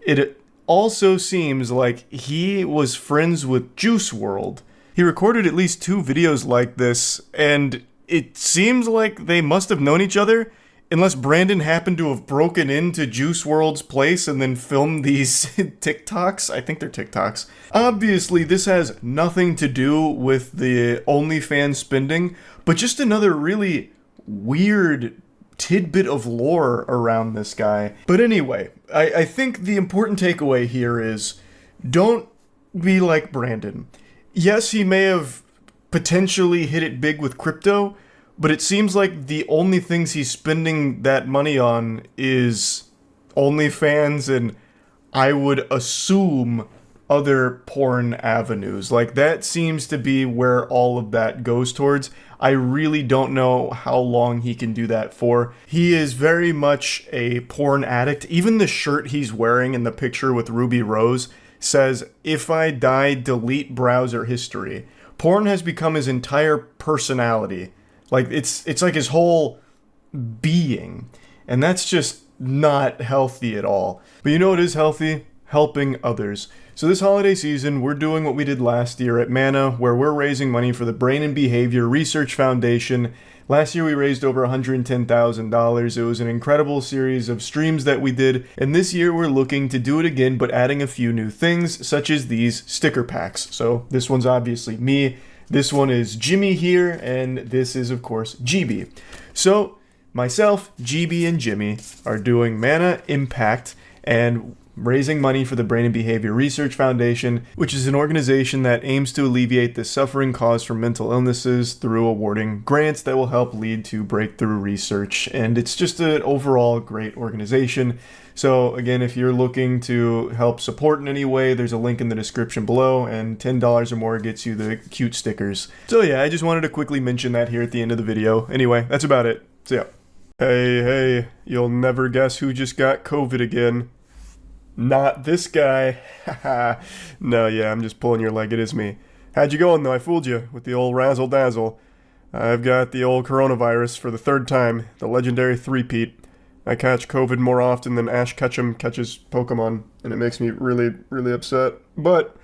It also seems like he was friends with Juice WRLD. He recorded at least 2 videos like this, and it seems like they must have known each other, unless Brandon happened to have broken into Juice WRLD's place and then filmed these TikToks. I think they're TikToks. Obviously, this has nothing to do with the OnlyFans spending, but just another really weird tidbit of lore around this guy. But anyway, I think the important takeaway here is don't be like Brandon. Yes, he may have potentially hit it big with crypto, but it seems like the only things he's spending that money on is OnlyFans and I would assume other porn avenues. Like, that seems to be where all of that goes towards. I really don't know how long he can do that for. He is very much a porn addict. Even the shirt he's wearing in the picture with Ruby Rose says, "If I die, delete browser history." Porn has become his entire personality. Like, it's like his whole being. And that's just not healthy at all. But you know what is healthy? Helping others. So this holiday season, we're doing what we did last year at Mana, where we're raising money for the Brain and Behavior Research Foundation. Last year we raised over $110,000. It was an incredible series of streams that we did, and this year we're looking to do it again, but adding a few new things, such as these sticker packs. So this one's obviously me, this one is Jimmy here, and this is, of course, GB. So myself, GB, and Jimmy are doing Mana Impact, and raising money for the Brain and Behavior Research Foundation, which is an organization that aims to alleviate the suffering caused from mental illnesses through awarding grants that will help lead to breakthrough research. And it's just an overall great organization. So again, if you're looking to help support in any way, there's a link in the description below, and $10 or more gets you the cute stickers. So yeah, I just wanted to quickly mention that here at the end of the video. Anyway, that's about it. So yeah. Hey, you'll never guess who just got COVID again. Not this guy. No, yeah, I'm just pulling your leg. It is me. How'd you going, though? I fooled you with the old razzle-dazzle. I've got the old coronavirus for the third time, the legendary three-peat. I catch COVID more often than Ash Ketchum catches Pokimane, and it makes me really, really upset. But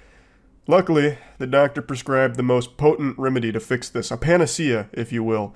luckily, the doctor prescribed the most potent remedy to fix this, a panacea, if you will.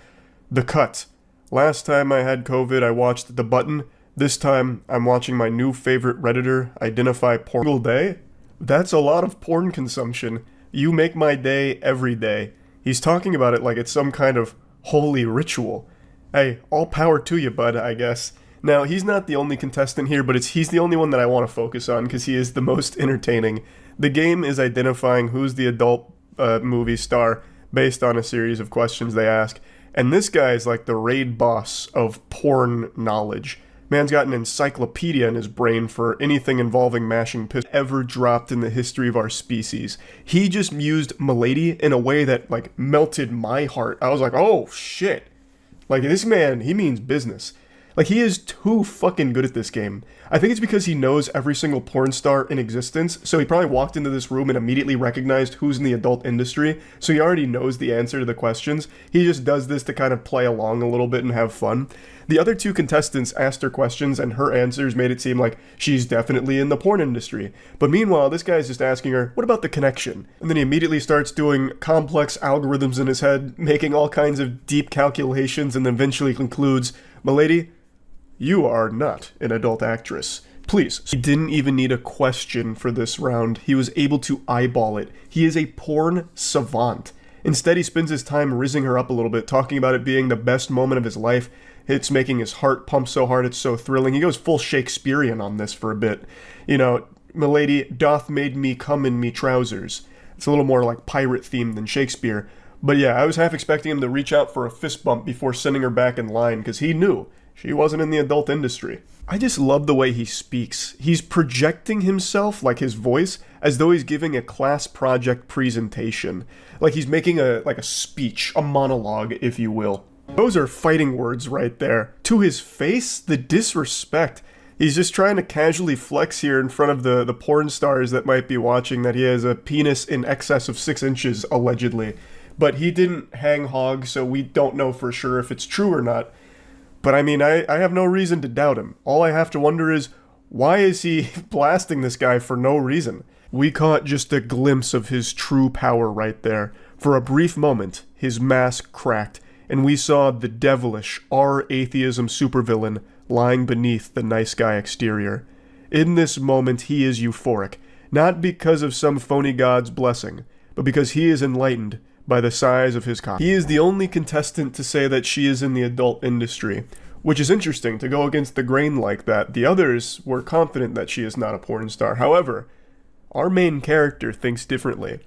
The cut. Last time I had COVID, I watched The Button. This time, I'm watching my new favorite Redditor identify porn all day. That's a lot of porn consumption. You make my day every day. He's talking about it like it's some kind of holy ritual. Hey, all power to you, bud, I guess. Now, he's not the only contestant here, but he's the only one that I want to focus on because he is the most entertaining. The game is identifying who's the adult movie star based on a series of questions they ask. And this guy is like the raid boss of porn knowledge. Man's got an encyclopedia in his brain for anything involving mashing piss ever dropped in the history of our species. He just used Milady in a way that, like, melted my heart. I was like, oh, shit. Like, this man, he means business. Like, he is too fucking good at this game. I think it's because he knows every single porn star in existence, so he probably walked into this room and immediately recognized who's in the adult industry, so he already knows the answer to the questions. He just does this to kind of play along a little bit and have fun. The other two contestants asked her questions, and her answers made it seem like she's definitely in the porn industry. But meanwhile, this guy's just asking her, what about the connection? And then he immediately starts doing complex algorithms in his head, making all kinds of deep calculations, and then eventually concludes, Milady, you are not an adult actress. Please. He didn't even need a question for this round. He was able to eyeball it. He is a porn savant. Instead, he spends his time rizzing her up a little bit, talking about it being the best moment of his life. It's making his heart pump so hard it's so thrilling. He goes full Shakespearean on this for a bit. You know, Milady doth made me come in me trousers. It's a little more like pirate themed than Shakespeare. But yeah, I was half expecting him to reach out for a fist bump before sending her back in line, because he knew she wasn't in the adult industry. I just love the way he speaks. He's projecting himself, like his voice, as though he's giving a class project presentation. Like he's making a speech, a monologue, if you will. Those are fighting words right there. To his face, the disrespect. He's just trying to casually flex here in front of the porn stars that might be watching that he has a penis in excess of 6 inches, allegedly. But he didn't hang hog, so we don't know for sure if it's true or not. But I mean, I have no reason to doubt him. All I have to wonder is, why is he blasting this guy for no reason? We caught just a glimpse of his true power right there. For a brief moment, his mask cracked, and we saw the devilish R-atheism supervillain lying beneath the nice guy exterior. In this moment, he is euphoric, not because of some phony god's blessing, but because he is enlightened by the size of his cock. He is the only contestant to say that she is in the adult industry, which is interesting to go against the grain like that. The others were confident that she is not a porn star. However, our main character thinks differently.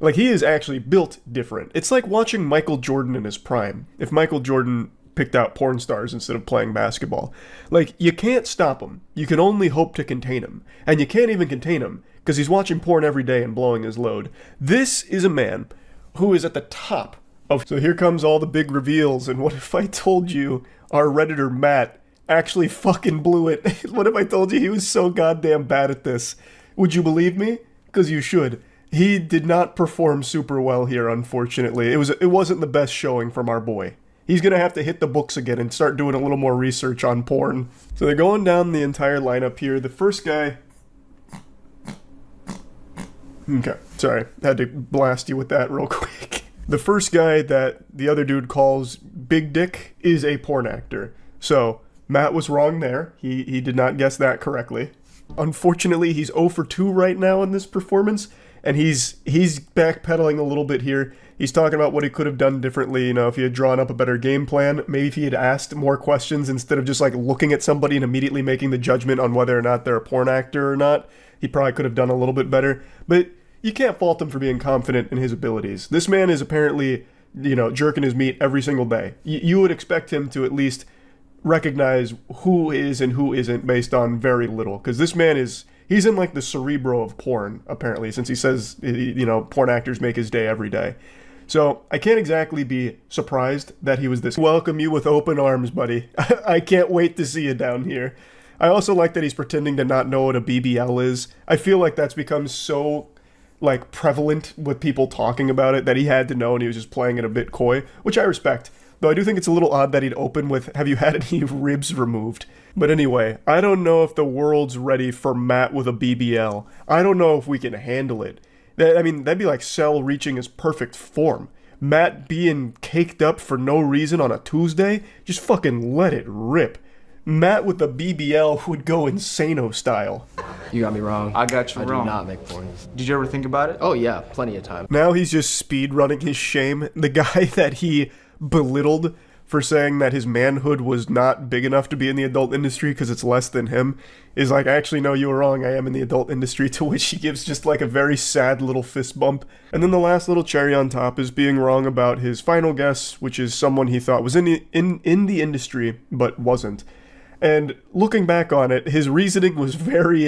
Like, he is actually built different. It's like watching Michael Jordan in his prime. If Michael Jordan picked out porn stars instead of playing basketball. Like, you can't stop him. You can only hope to contain him. And you can't even contain him, because he's watching porn every day and blowing his load. This is a man who is at the top of... So here comes all the big reveals, and what if I told you our Redditor Matt actually fucking blew it? What if I told you he was so goddamn bad at this? Would you believe me? Because you should. He did not perform super well here, unfortunately. It wasn't the best showing from our boy. He's gonna have to hit the books again and start doing a little more research on porn. So they're going down the entire lineup here. The first guy... Okay, sorry. Had to blast you with that real quick. The first guy that the other dude calls Big Dick is a porn actor. So, Matt was wrong there. He did not guess that correctly. Unfortunately, he's 0 for 2 right now in this performance, and he's backpedaling a little bit here. He's talking about what he could have done differently, you know, if he had drawn up a better game plan, maybe if he had asked more questions instead of just like looking at somebody and immediately making the judgment on whether or not they're a porn actor or not. He probably could have done a little bit better, but you can't fault him for being confident in his abilities. This man is apparently, you know, jerking his meat every single day. You would expect him to at least recognize who is and who isn't based on very little, because this man he's in like the cerebro of porn, apparently, since he says, you know, porn actors make his day every day. So I can't exactly be surprised that he was this. Welcome you with open arms, buddy. I can't wait to see you down here. I also like that he's pretending to not know what a BBL is. I feel like that's become so like prevalent with people talking about it that he had to know, and he was just playing it a bit coy, which I respect. Though I do think it's a little odd that he'd open with, "Have you had any ribs removed?" But anyway, I don't know if the world's ready for Matt with a BBL. I don't know if we can handle it. I mean, that'd be like Cell reaching his perfect form. Matt being caked up for no reason on a Tuesday? Just fucking let it rip. Matt with the BBL would go insano style. You got me wrong. I got you wrong. I do not make porn. Did you ever think about it? Oh yeah, plenty of time. Now he's just speed running his shame. The guy that he belittled for saying that his manhood was not big enough to be in the adult industry because it's less than him is like, actually, no, you were wrong. I am in the adult industry, to which he gives just like a very sad little fist bump. And then the last little cherry on top is being wrong about his final guess, which is someone he thought was in the industry, but wasn't. And looking back on it, his reasoning was very,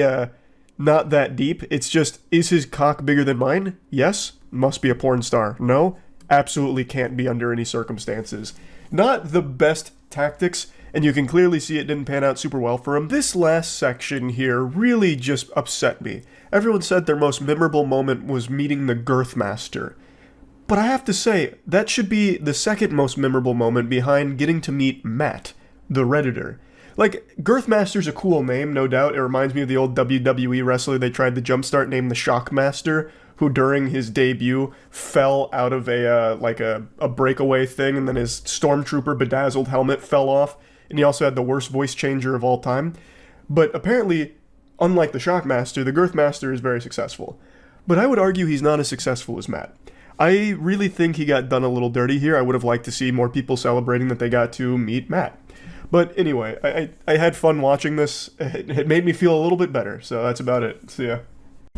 not that deep. It's just, is his cock bigger than mine? Yes. Must be a porn star. No. Absolutely can't be under any circumstances. Not the best tactics, and you can clearly see it didn't pan out super well for him. This last section here really just upset me. Everyone said their most memorable moment was meeting the Girth Master. But I have to say, that should be the second most memorable moment behind getting to meet Matt, the Redditor. Like, Girth Master's a cool name, no doubt. It reminds me of the old WWE wrestler they tried to jumpstart named the Shockmaster, who during his debut fell out of a breakaway thing, and then his Stormtrooper bedazzled helmet fell off, and he also had the worst voice changer of all time. But apparently, unlike the Shockmaster, the Girth Master is very successful. But I would argue he's not as successful as Matt. I really think he got done a little dirty here. I would have liked to see more people celebrating that they got to meet Matt. But anyway, I had fun watching this. It made me feel a little bit better, so that's about it. So yeah.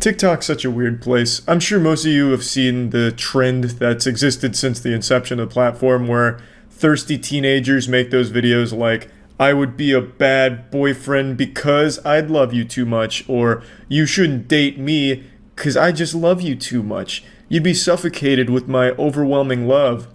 TikTok's such a weird place. I'm sure most of you have seen the trend that's existed since the inception of the platform, where thirsty teenagers make those videos like, "I would be a bad boyfriend because I'd love you too much," or "You shouldn't date me because I just love you too much. You'd be suffocated with my overwhelming love."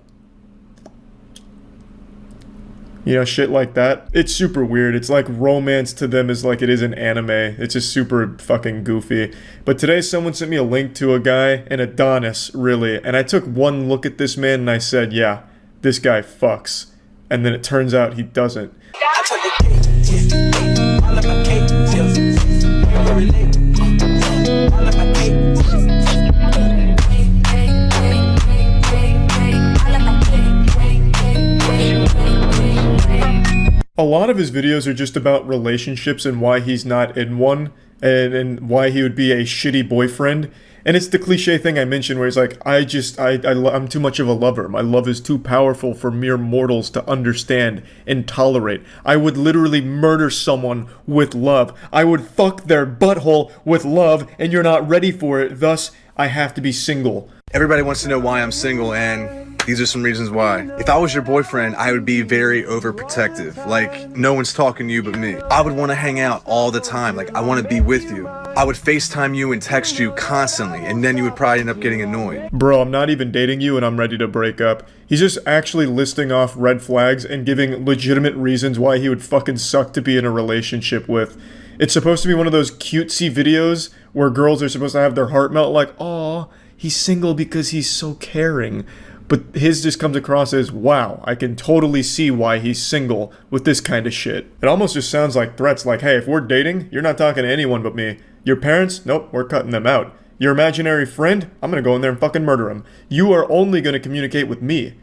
You know, shit like that. It's super weird. It's like romance to them is like it is in anime. It's just super fucking goofy. But today someone sent me a link to a guy, an Adonis, really. And I took one look at this man and I said, yeah, this guy fucks. And then it turns out he doesn't. A lot of his videos are just about relationships and why he's not in one, and why he would be a shitty boyfriend. And it's the cliche thing I mentioned where he's like, I'm too much of a lover. My love is too powerful for mere mortals to understand and tolerate. I would literally murder someone with love. I would fuck their butthole with love, and you're not ready for it. Thus, I have to be single. Everybody wants to know why I'm single, and these are some reasons why. If I was your boyfriend, I would be very overprotective. Like, no one's talking to you but me. I would want to hang out all the time. Like, I want to be with you. I would FaceTime you and text you constantly, and then you would probably end up getting annoyed. Bro, I'm not even dating you and I'm ready to break up. He's just actually listing off red flags and giving legitimate reasons why he would fucking suck to be in a relationship with. It's supposed to be one of those cutesy videos where girls are supposed to have their heart melt like, aw, he's single because he's so caring. But his just comes across as, wow, I can totally see why he's single with this kind of shit. It almost just sounds like threats like, hey, if we're dating, you're not talking to anyone but me. Your parents? Nope, we're cutting them out. Your imaginary friend? I'm gonna go in there and fucking murder him. You are only gonna communicate with me.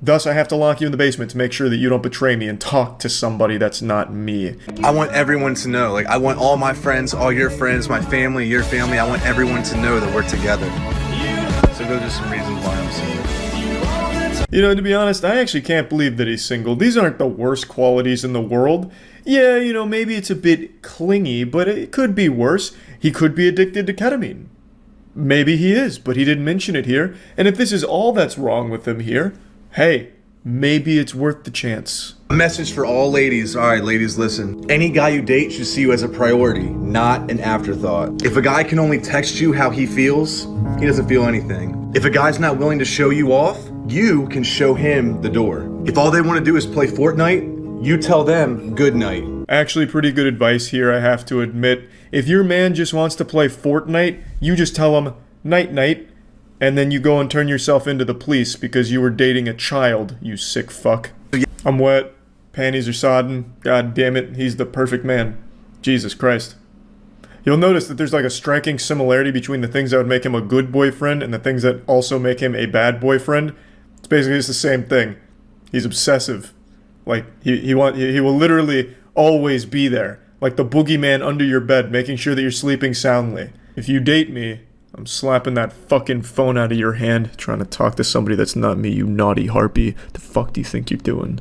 Thus, I have to lock you in the basement to make sure that you don't betray me and talk to somebody that's not me. I want everyone to know. Like, I want all my friends, all your friends, my family, your family. I want everyone to know that we're together. So those are some reasons why I'm single. You know, to be honest, I actually can't believe that he's single. These aren't the worst qualities in the world. Yeah, you know, maybe it's a bit clingy, but it could be worse. He could be addicted to ketamine. Maybe he is, but he didn't mention it here. And if this is all that's wrong with him here, hey, maybe it's worth the chance. A message for all ladies. All right, ladies, listen. Any guy you date should see you as a priority, not an afterthought. If a guy can only text you how he feels, he doesn't feel anything. If a guy's not willing to show you off, you can show him the door. If all they want to do is play Fortnite, you tell them good night. Actually, pretty good advice here, I have to admit. If your man just wants to play Fortnite, you just tell him night-night, and then you go and turn yourself into the police because you were dating a child, you sick fuck. I'm wet, panties are sodden, god damn it, he's the perfect man. Jesus Christ. You'll notice that there's like a striking similarity between the things that would make him a good boyfriend and the things that also make him a bad boyfriend. It's basically just the same thing. He's obsessive. Like, he will literally always be there. Like the boogeyman under your bed, making sure that you're sleeping soundly. If you date me, I'm slapping that fucking phone out of your hand, trying to talk to somebody that's not me, you naughty harpy. The fuck do you think you're doing?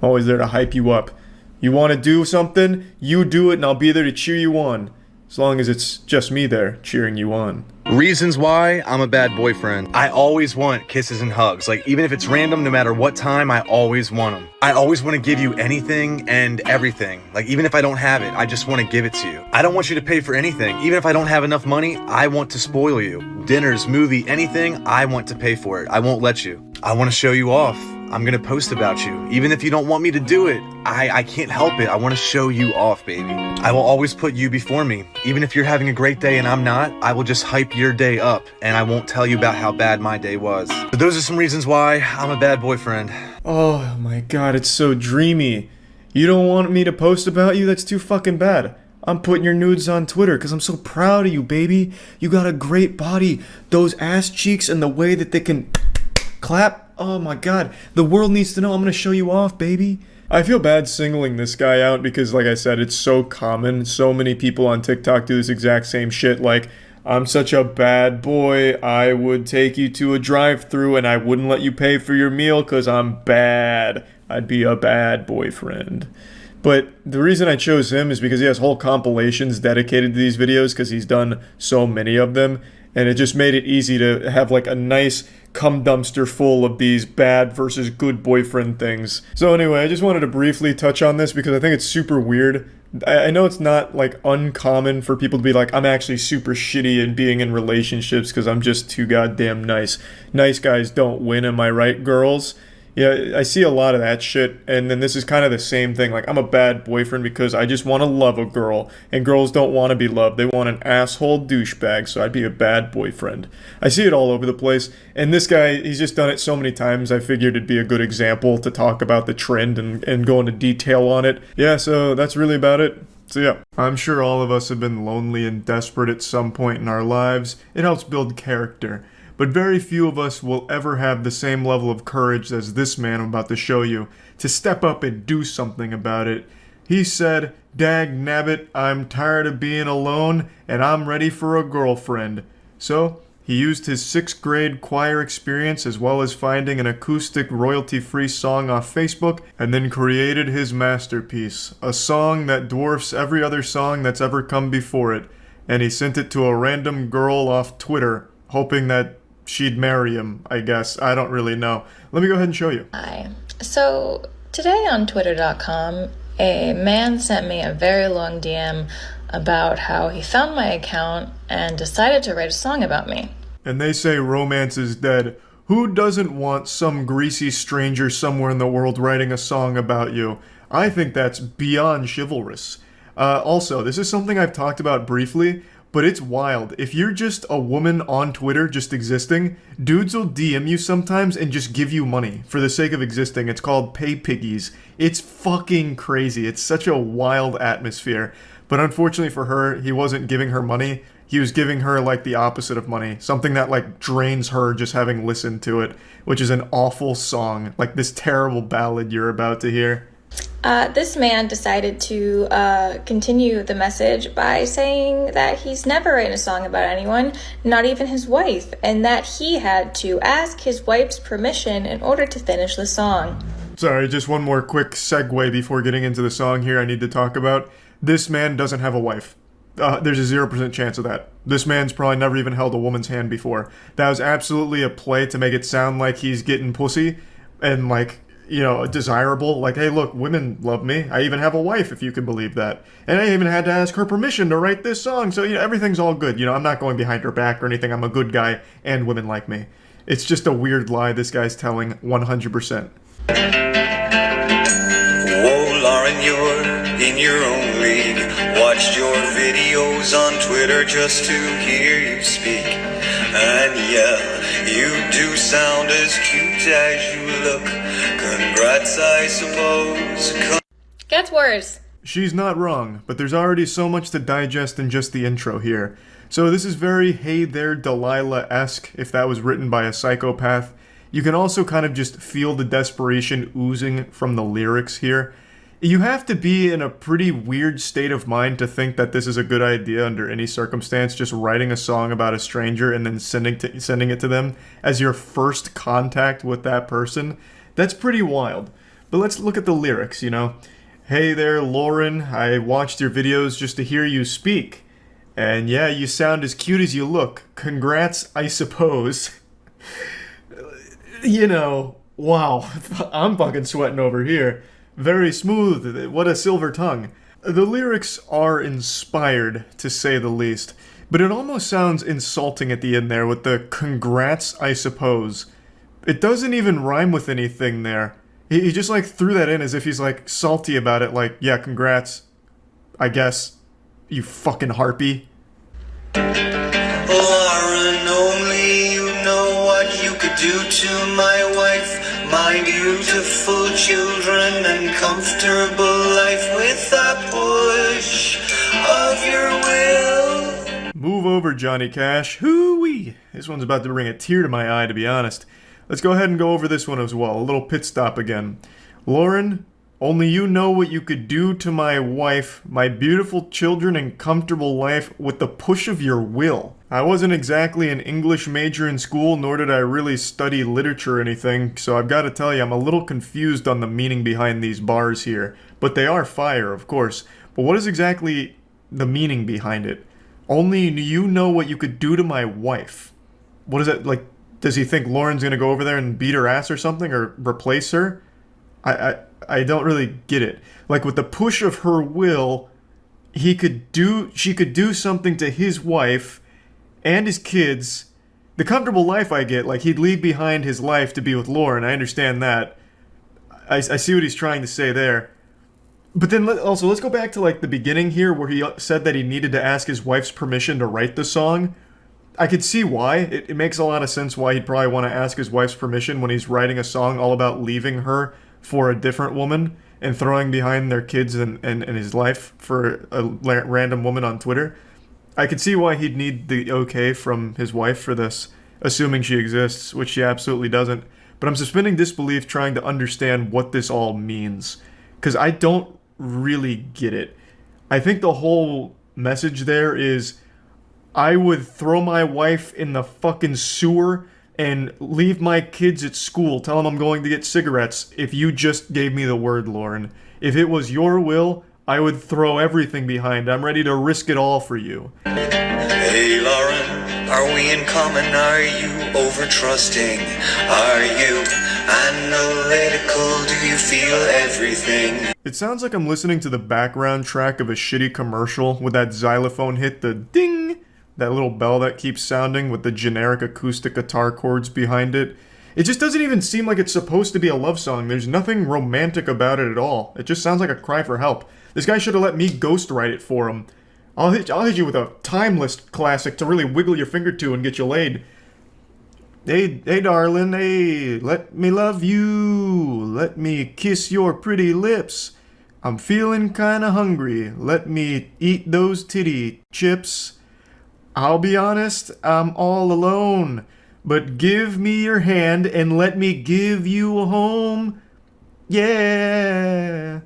I'm always there to hype you up. You want to do something? You do it and I'll be there to cheer you on. As long as it's just me there, cheering you on. Reasons why I'm a bad boyfriend. I always want kisses and hugs. Like, even if it's random, no matter what time, I always want them. I always want to give you anything and everything. Like, even if I don't have it, I just want to give it to you. I don't want you to pay for anything. Even if I don't have enough money, I want to spoil you. Dinners, movie, anything, I want to pay for it. I won't let you. I want to show you off. I'm gonna post about you. Even if you don't want me to do it, I can't help it. I want to show you off, baby. I will always put you before me. Even if you're having a great day and I'm not, I will just hype your day up and I won't tell you about how bad my day was. But those are some reasons why I'm a bad boyfriend. Oh my god, it's so dreamy. You don't want me to post about you? That's too fucking bad. I'm putting your nudes on Twitter because I'm so proud of you, baby. You got a great body. Those ass cheeks and the way that they can clap. Oh my god, the world needs to know. I'm gonna show you off, baby. I feel bad singling this guy out because, like I said, it's so common. So many people on TikTok do this exact same shit. Like, I'm such a bad boy. I would take you to a drive-thru and I wouldn't let you pay for your meal because I'm bad. I'd be a bad boyfriend. But the reason I chose him is because he has whole compilations dedicated to these videos because he's done so many of them. And it just made it easy to have like a nice cum dumpster full of these bad versus good boyfriend things. So anyway, I just wanted to briefly touch on this because I think it's super weird. I know it's not like uncommon for people to be like, I'm actually super shitty in being in relationships because I'm just too goddamn nice. Nice guys don't win, am I right, girls? Yeah, I see a lot of that shit, and then this is kind of the same thing. Like, I'm a bad boyfriend because I just want to love a girl, and girls don't want to be loved. They want an asshole douchebag, so I'd be a bad boyfriend. I see it all over the place, and this guy, he's just done it so many times, I figured it'd be a good example to talk about the trend and go into detail on it. Yeah, so that's really about it. So yeah, I'm sure all of us have been lonely and desperate at some point in our lives. It helps build character. but very few of us will ever have the same level of courage as this man I'm about to show you, to step up and do something about it. He said, "Dag nabbit, I'm tired of being alone, and I'm ready for a girlfriend." So, he used his 6th grade choir experience as well as finding an acoustic royalty-free song off Facebook and then created his masterpiece, a song that dwarfs every other song that's ever come before it, and he sent it to a random girl off Twitter, hoping that she'd marry him, I guess. I don't really know. Let me go ahead and show you. Hi. So, today on Twitter.com, a man sent me a very long DM about how he found my account and decided to write a song about me. And they say romance is dead. Who doesn't want some greasy stranger somewhere in the world writing a song about you? I think that's beyond chivalrous. Also, this is something I've talked about briefly, but it's wild. If you're just a woman on Twitter just existing, dudes will DM you sometimes and just give you money for the sake of existing. It's called pay piggies. It's fucking crazy. It's such a wild atmosphere. But unfortunately for her, he wasn't giving her money. He was giving her, like, the opposite of money. Something that, like, drains her just having listened to it, which is an awful song. Like this terrible ballad you're about to hear. This man decided to continue the message by saying that he's never written a song about anyone, not even his wife, and that he had to ask his wife's permission in order to finish the song. Sorry, just one more quick segue before getting into the song here I need to talk about. This man doesn't have a wife. There's a 0% chance of that. This man's probably never even held a woman's hand before. That was absolutely a play to make it sound like he's getting pussy and, like, you know, desirable. Like, hey, look, women love me. I even have a wife, if you can believe that. And I even had to ask her permission to write this song. So, you know, everything's all good. You know, I'm not going behind her back or anything. I'm a good guy and women like me. It's just a weird lie this guy's telling 100%. Whoa, Lauren, you're in your own league. Watched your videos on Twitter just to hear you speak. And yeah, you do sound as cute as you look. Congrats, I suppose. Gets worse. She's not wrong, but there's already so much to digest in just the intro here. So this is very Hey There Delilah-esque, if that was written by a psychopath. You can also kind of just feel the desperation oozing from the lyrics here. You have to be in a pretty weird state of mind to think that this is a good idea under any circumstance, just writing a song about a stranger and then sending it to them as your first contact with that person. That's pretty wild. But let's look at the lyrics, you know. Hey there, Lauren, I watched your videos just to hear you speak. And yeah, you sound as cute as you look. Congrats, I suppose. You know, wow, I'm fucking sweating over here. Very smooth, what a silver tongue. The lyrics are inspired, to say the least, but it almost sounds insulting at the end there with the congrats, I suppose. It doesn't even rhyme with anything there. He just like threw that in as if he's like salty about it, like, yeah, congrats, I guess, you fucking harpy. Lauren, only you know what you could do to my wife. My beautiful children and comfortable life with a push of your will. Move over, Johnny Cash. Hoo-wee! This one's about to bring a tear to my eye, to be honest. Let's go ahead and go over this one as well. A little pit stop again. Lauren, only you know what you could do to my wife, my beautiful children and comfortable life with the push of your will. I wasn't exactly an English major in school, nor did I really study literature or anything, so I've got to tell you, I'm a little confused on the meaning behind these bars here. But they are fire, of course. But what is exactly the meaning behind it? Only you know what you could do to my wife. What is that, like, does he think Lauren's gonna go over there and beat her ass or something, or replace her? I don't really get it. Like, with the push of her will, she could do something to his wife and his kids. The comfortable life I get, like, he'd leave behind his life to be with Lauren. I understand that. I see what he's trying to say there. But then also, let's go back to, like, the beginning here where he said that he needed to ask his wife's permission to write the song. I could see why. It makes a lot of sense why he'd probably want to ask his wife's permission when he's writing a song all about leaving her for a different woman and throwing behind their kids and his life for a random woman on Twitter. I could see why he'd need the okay from his wife for this. assuming she exists, which she absolutely doesn't. But I'm suspending disbelief trying to understand what this all means. Because I don't really get it. I think the whole message there is, I would throw my wife in the fucking sewer and leave my kids at school, tell them I'm going to get cigarettes, if you just gave me the word, Lauren. If it was your will, I would throw everything behind. I'm ready to risk it all for you. Hey Lauren, are we in common? Are you over-trusting? Are you analytical? Do you feel everything? It sounds like I'm listening to the background track of a shitty commercial with that xylophone hit, the ding, that little bell that keeps sounding with the generic acoustic guitar chords behind it. It just doesn't even seem like it's supposed to be a love song. There's nothing romantic about it at all. It just sounds like a cry for help. This guy should have let me ghostwrite it for him. I'll hit you with a timeless classic to really wiggle your finger to and get you laid. Hey, darling, hey, let me love you. Let me kiss your pretty lips. I'm feeling kinda hungry. Let me eat those titty chips. I'll be honest, I'm all alone. But give me your hand and let me give you a home. Yeah.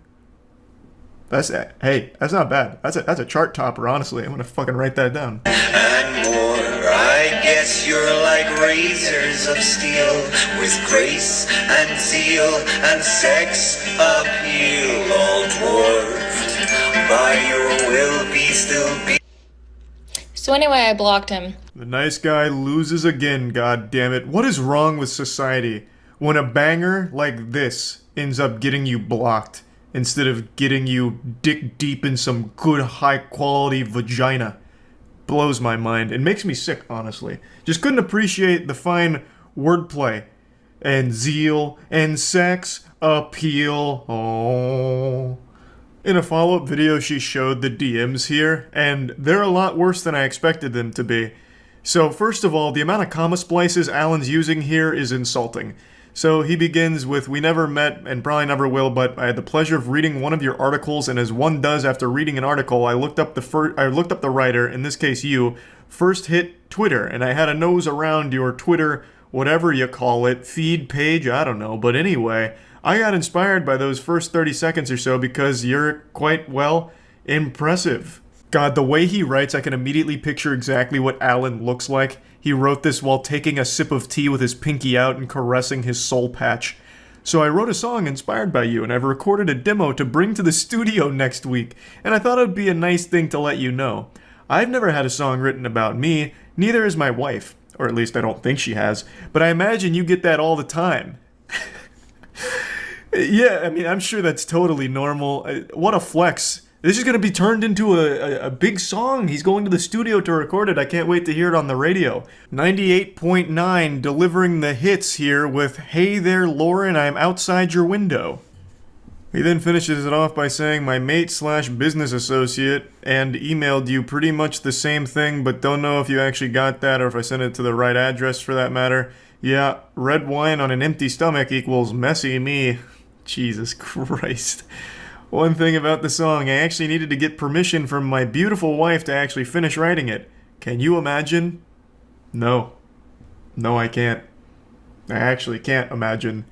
That's not bad. That's a chart topper, honestly. I'm gonna fucking write that down. And more, I guess you're like razors of steel, with grace and zeal and sex appeal, all dwarfed by your will be still be. So anyway, I blocked him. The nice guy loses again, god damn it. What is wrong with society when a banger like this ends up getting you blocked instead of getting you dick deep in some good high quality vagina? Blows my mind. It makes me sick, honestly. Just couldn't appreciate the fine wordplay and zeal and sex appeal. Oh. In a follow-up video, she showed the DMs here, and they're a lot worse than I expected them to be. So first of all, the amount of comma splices Alan's using here is insulting. So he begins with, "We never met and probably never will, but I had the pleasure of reading one of your articles, and as one does after reading an article, I looked up the writer, in this case you, first hit Twitter, and I had a nose around your Twitter, whatever you call it, feed page, I don't know, but anyway, I got inspired by those first 30 seconds or so because you're quite, well, impressive." God, the way he writes, I can immediately picture exactly what Alan looks like. He wrote this while taking a sip of tea with his pinky out and caressing his soul patch. "So I wrote a song inspired by you, and I've recorded a demo to bring to the studio next week, and I thought it would be a nice thing to let you know. I've never had a song written about me, neither has my wife, or at least I don't think she has, but I imagine you get that all the time." Yeah, I mean, I'm sure that's totally normal. What a flex. This is going to be turned into a big song. He's going to the studio to record it. I can't wait to hear it on the radio. 98.9 delivering the hits here with, "Hey there, Lauren, I'm outside your window." He then finishes it off by saying, "My mate/business associate and emailed you pretty much the same thing, but don't know if you actually got that or if I sent it to the right address for that matter. Yeah, red wine on an empty stomach equals messy me." Jesus Christ. One thing about the song, I actually needed to get permission from my beautiful wife to actually finish writing it. Can you imagine? No. No, I can't. I actually can't imagine.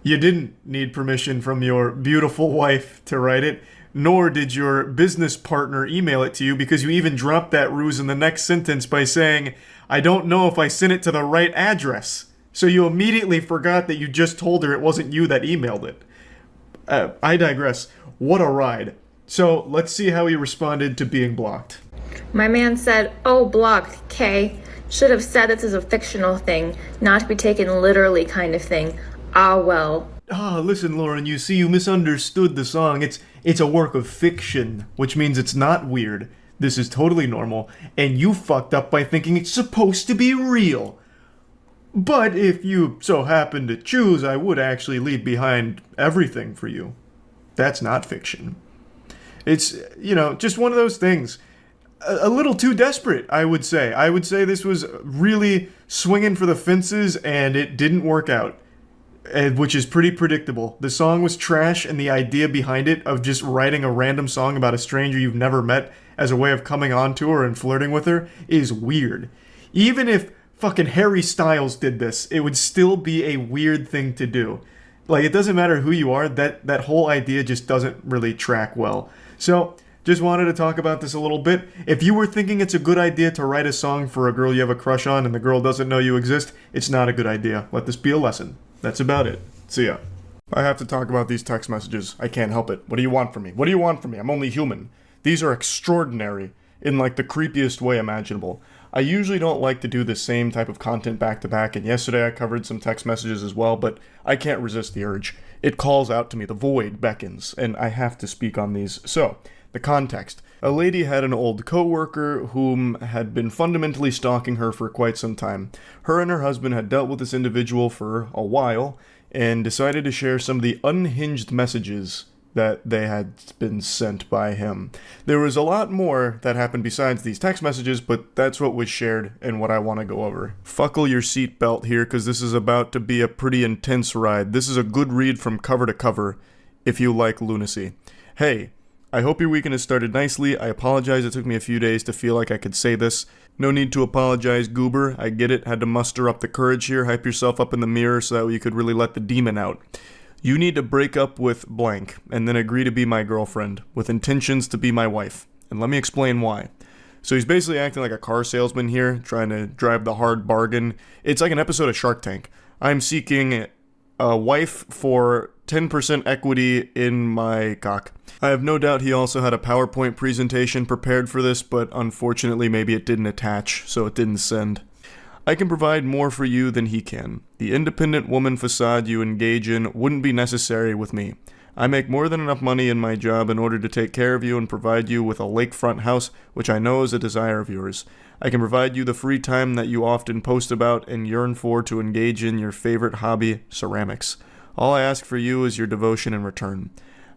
You didn't need permission from your beautiful wife to write it, nor did your business partner email it to you, because you even dropped that ruse in the next sentence by saying, "I don't know if I sent it to the right address." So you immediately forgot that you just told her it wasn't you that emailed it. I digress. What a ride. So, let's see how he responded to being blocked. My man said, "Oh, blocked, K. Should have said this is a fictional thing, not to be taken literally kind of thing. Ah, well." Listen, Lauren, you see, you misunderstood the song. It's a work of fiction, which means it's not weird. This is totally normal, and you fucked up by thinking it's supposed to be real. But if you so happen to choose, I would actually leave behind everything for you. That's not fiction. It's, just one of those things. A little too desperate, I would say. I would say this was really swinging for the fences, and it didn't work out, which is pretty predictable. The song was trash, and the idea behind it of just writing a random song about a stranger you've never met as a way of coming on to her and flirting with her is weird. Even if fucking Harry Styles did this, it would still be a weird thing to do. Like, it doesn't matter who you are, that whole idea just doesn't really track well. So, just wanted to talk about this a little bit. If you were thinking it's a good idea to write a song for a girl you have a crush on and the girl doesn't know you exist, it's not a good idea. Let this be a lesson. That's about it. See ya. I have to talk about these text messages. I can't help it. What do you want from me? What do you want from me? I'm only human. These are extraordinary in like the creepiest way imaginable. I usually don't like to do the same type of content back to back, and yesterday I covered some text messages as well, but I can't resist the urge. It calls out to me, the void beckons, and I have to speak on these. So, the context. A lady had an old co-worker whom had been fundamentally stalking her for quite some time. Her and her husband had dealt with this individual for a while, and decided to share some of the unhinged messages that they had been sent by him. There was a lot more that happened besides these text messages, but that's what was shared and what I want to go over. Buckle your seatbelt here, because this is about to be a pretty intense ride. This is a good read from cover to cover, if you like lunacy. Hey, I hope your weekend has started nicely. I apologize it took me a few days to feel like I could say this. No need to apologize, goober. I get it. Had to muster up the courage here. Hype yourself up in the mirror so that you could really let the demon out. You need to break up with blank, and then agree to be my girlfriend, with intentions to be my wife. And let me explain why. So he's basically acting like a car salesman here, trying to drive the hard bargain. It's like an episode of Shark Tank. I'm seeking a wife for 10% equity in my cock. I have no doubt he also had a PowerPoint presentation prepared for this, but unfortunately maybe it didn't attach, so it didn't send. I can provide more for you than he can. The independent woman facade you engage in wouldn't be necessary with me. I make more than enough money in my job in order to take care of you and provide you with a lakefront house, which I know is a desire of yours. I can provide you the free time that you often post about and yearn for to engage in your favorite hobby, ceramics. All I ask for you is your devotion in return.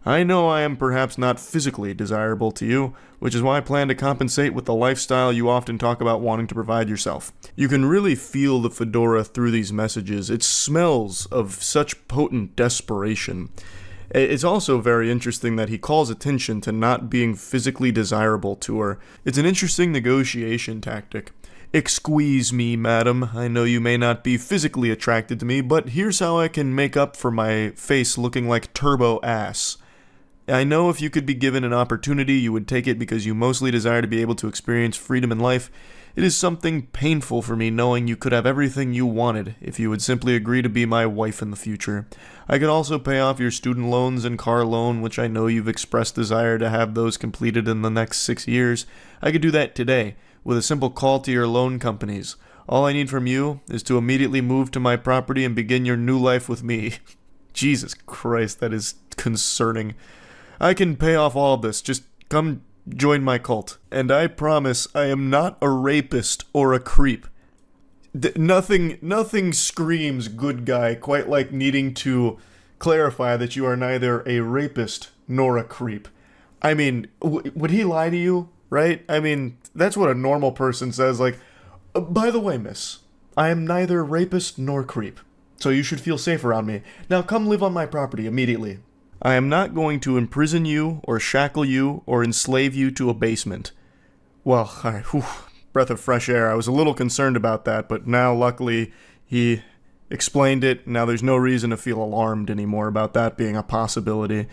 I know I am perhaps not physically desirable to you, which is why I plan to compensate with the lifestyle you often talk about wanting to provide yourself. You can really feel the fedora through these messages. It smells of such potent desperation. It's also very interesting that he calls attention to not being physically desirable to her. It's an interesting negotiation tactic. Excuse me, madam. I know you may not be physically attracted to me, but here's how I can make up for my face looking like turbo ass. I know if you could be given an opportunity, you would take it because you mostly desire to be able to experience freedom in life. It is something painful for me knowing you could have everything you wanted if you would simply agree to be my wife in the future. I could also pay off your student loans and car loan, which I know you've expressed desire to have those completed in the next 6 years. I could do that today, with a simple call to your loan companies. All I need from you is to immediately move to my property and begin your new life with me. Jesus Christ, that is concerning. I can pay off all of this. Just come join my cult. And I promise I am not a rapist or a creep. Nothing screams good guy quite like needing to clarify that you are neither a rapist nor a creep. I mean, would he lie to you, right? I mean, that's what a normal person says, like, by the way, miss, I am neither rapist nor creep, so you should feel safe around me. Now come live on my property immediately. I am not going to imprison you, or shackle you, or enslave you to a basement. Well, alright, breath of fresh air. I was a little concerned about that, but now, luckily, he explained it. Now there's no reason to feel alarmed anymore about that being a possibility.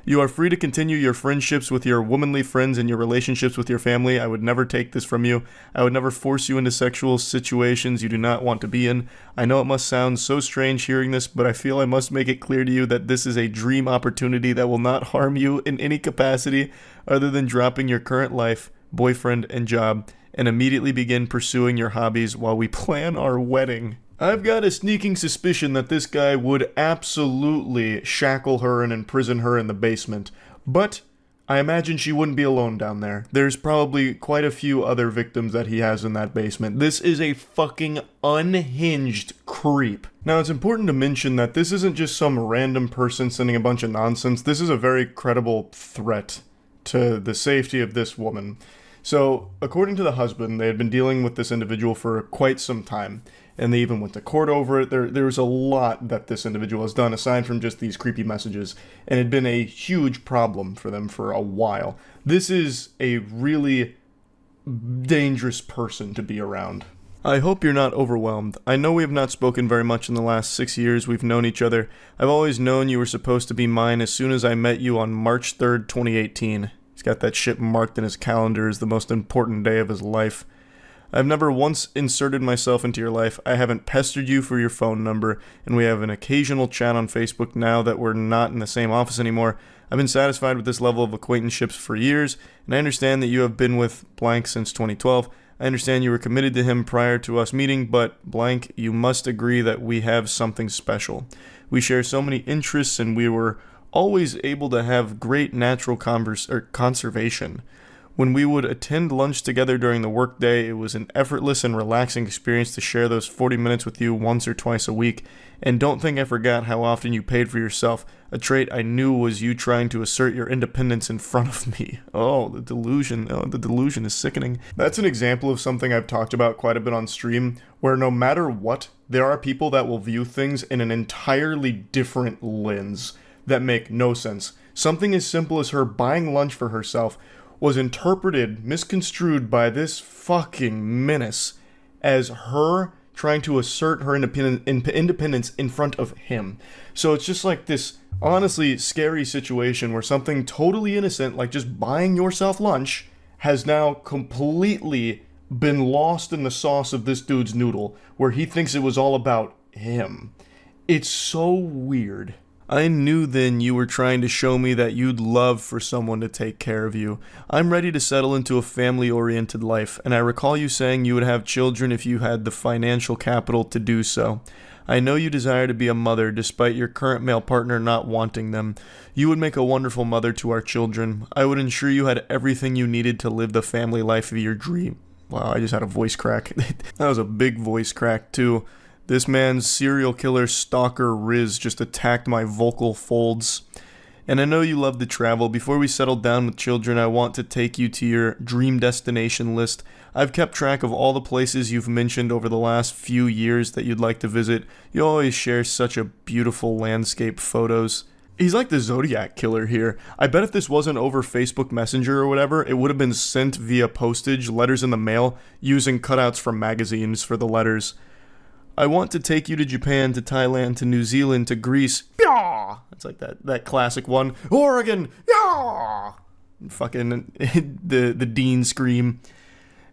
You are free to continue your friendships with your womanly friends and your relationships with your family. I would never take this from you. I would never force you into sexual situations you do not want to be in. I know it must sound so strange hearing this, but I feel I must make it clear to you that this is a dream opportunity that will not harm you in any capacity other than dropping your current life, boyfriend, and job, and immediately begin pursuing your hobbies while we plan our wedding. I've got a sneaking suspicion that this guy would absolutely shackle her and imprison her in the basement, but I imagine she wouldn't be alone down there. There's probably quite a few other victims that he has in that basement. This is a fucking unhinged creep. Now, it's important to mention that this isn't just some random person sending a bunch of nonsense. This is a very credible threat to the safety of this woman. So, according to the husband, they had been dealing with this individual for quite some time, and they even went to court over it. There's a lot that this individual has done, aside from just these creepy messages, and it had been a huge problem for them for a while. This is a really dangerous person to be around. I hope you're not overwhelmed. I know we have not spoken very much in the last 6 years we've known each other. I've always known you were supposed to be mine as soon as I met you on March 3rd, 2018. He's got that shit marked in his calendar as the most important day of his life. I've never once inserted myself into your life. I haven't pestered you for your phone number, and we have an occasional chat on Facebook now that we're not in the same office anymore. I've been satisfied with this level of acquaintanceships for years, and I understand that you have been with blank since 2012. I understand you were committed to him prior to us meeting, but blank, you must agree that we have something special. We share so many interests, and we were always able to have great natural conservation. When we would attend lunch together during the workday, it was an effortless and relaxing experience to share those 40 minutes with you once or twice a week. And don't think I forgot how often you paid for yourself, a trait I knew was you trying to assert your independence in front of me. Oh, the delusion. Oh, the delusion is sickening. That's an example of something I've talked about quite a bit on stream, where no matter what, there are people that will view things in an entirely different lens that make no sense. Something as simple as her buying lunch for herself was interpreted, misconstrued by this fucking menace as her trying to assert her independence in front of him. So it's just like this honestly scary situation where something totally innocent, like just buying yourself lunch, has now completely been lost in the sauce of this dude's noodle, where he thinks it was all about him. It's so weird. I knew then you were trying to show me that you'd love for someone to take care of you. I'm ready to settle into a family-oriented life, and I recall you saying you would have children if you had the financial capital to do so. I know you desire to be a mother, despite your current male partner not wanting them. You would make a wonderful mother to our children. I would ensure you had everything you needed to live the family life of your dream. Wow, I just had a voice crack. That was a big voice crack, too. This man's serial killer stalker Riz just attacked my vocal folds. And I know you love to travel. Before we settle down with children, I want to take you to your dream destination list. I've kept track of all the places you've mentioned over the last few years that you'd like to visit. You always share such a beautiful landscape photos. He's like the Zodiac killer here. I bet if this wasn't over Facebook Messenger or whatever, it would have been sent via postage, letters in the mail, using cutouts from magazines for the letters. I want to take you to Japan, to Thailand, to New Zealand, to Greece. Yaw! It's like that classic one. Oregon! Yaw! Fucking the Dean scream.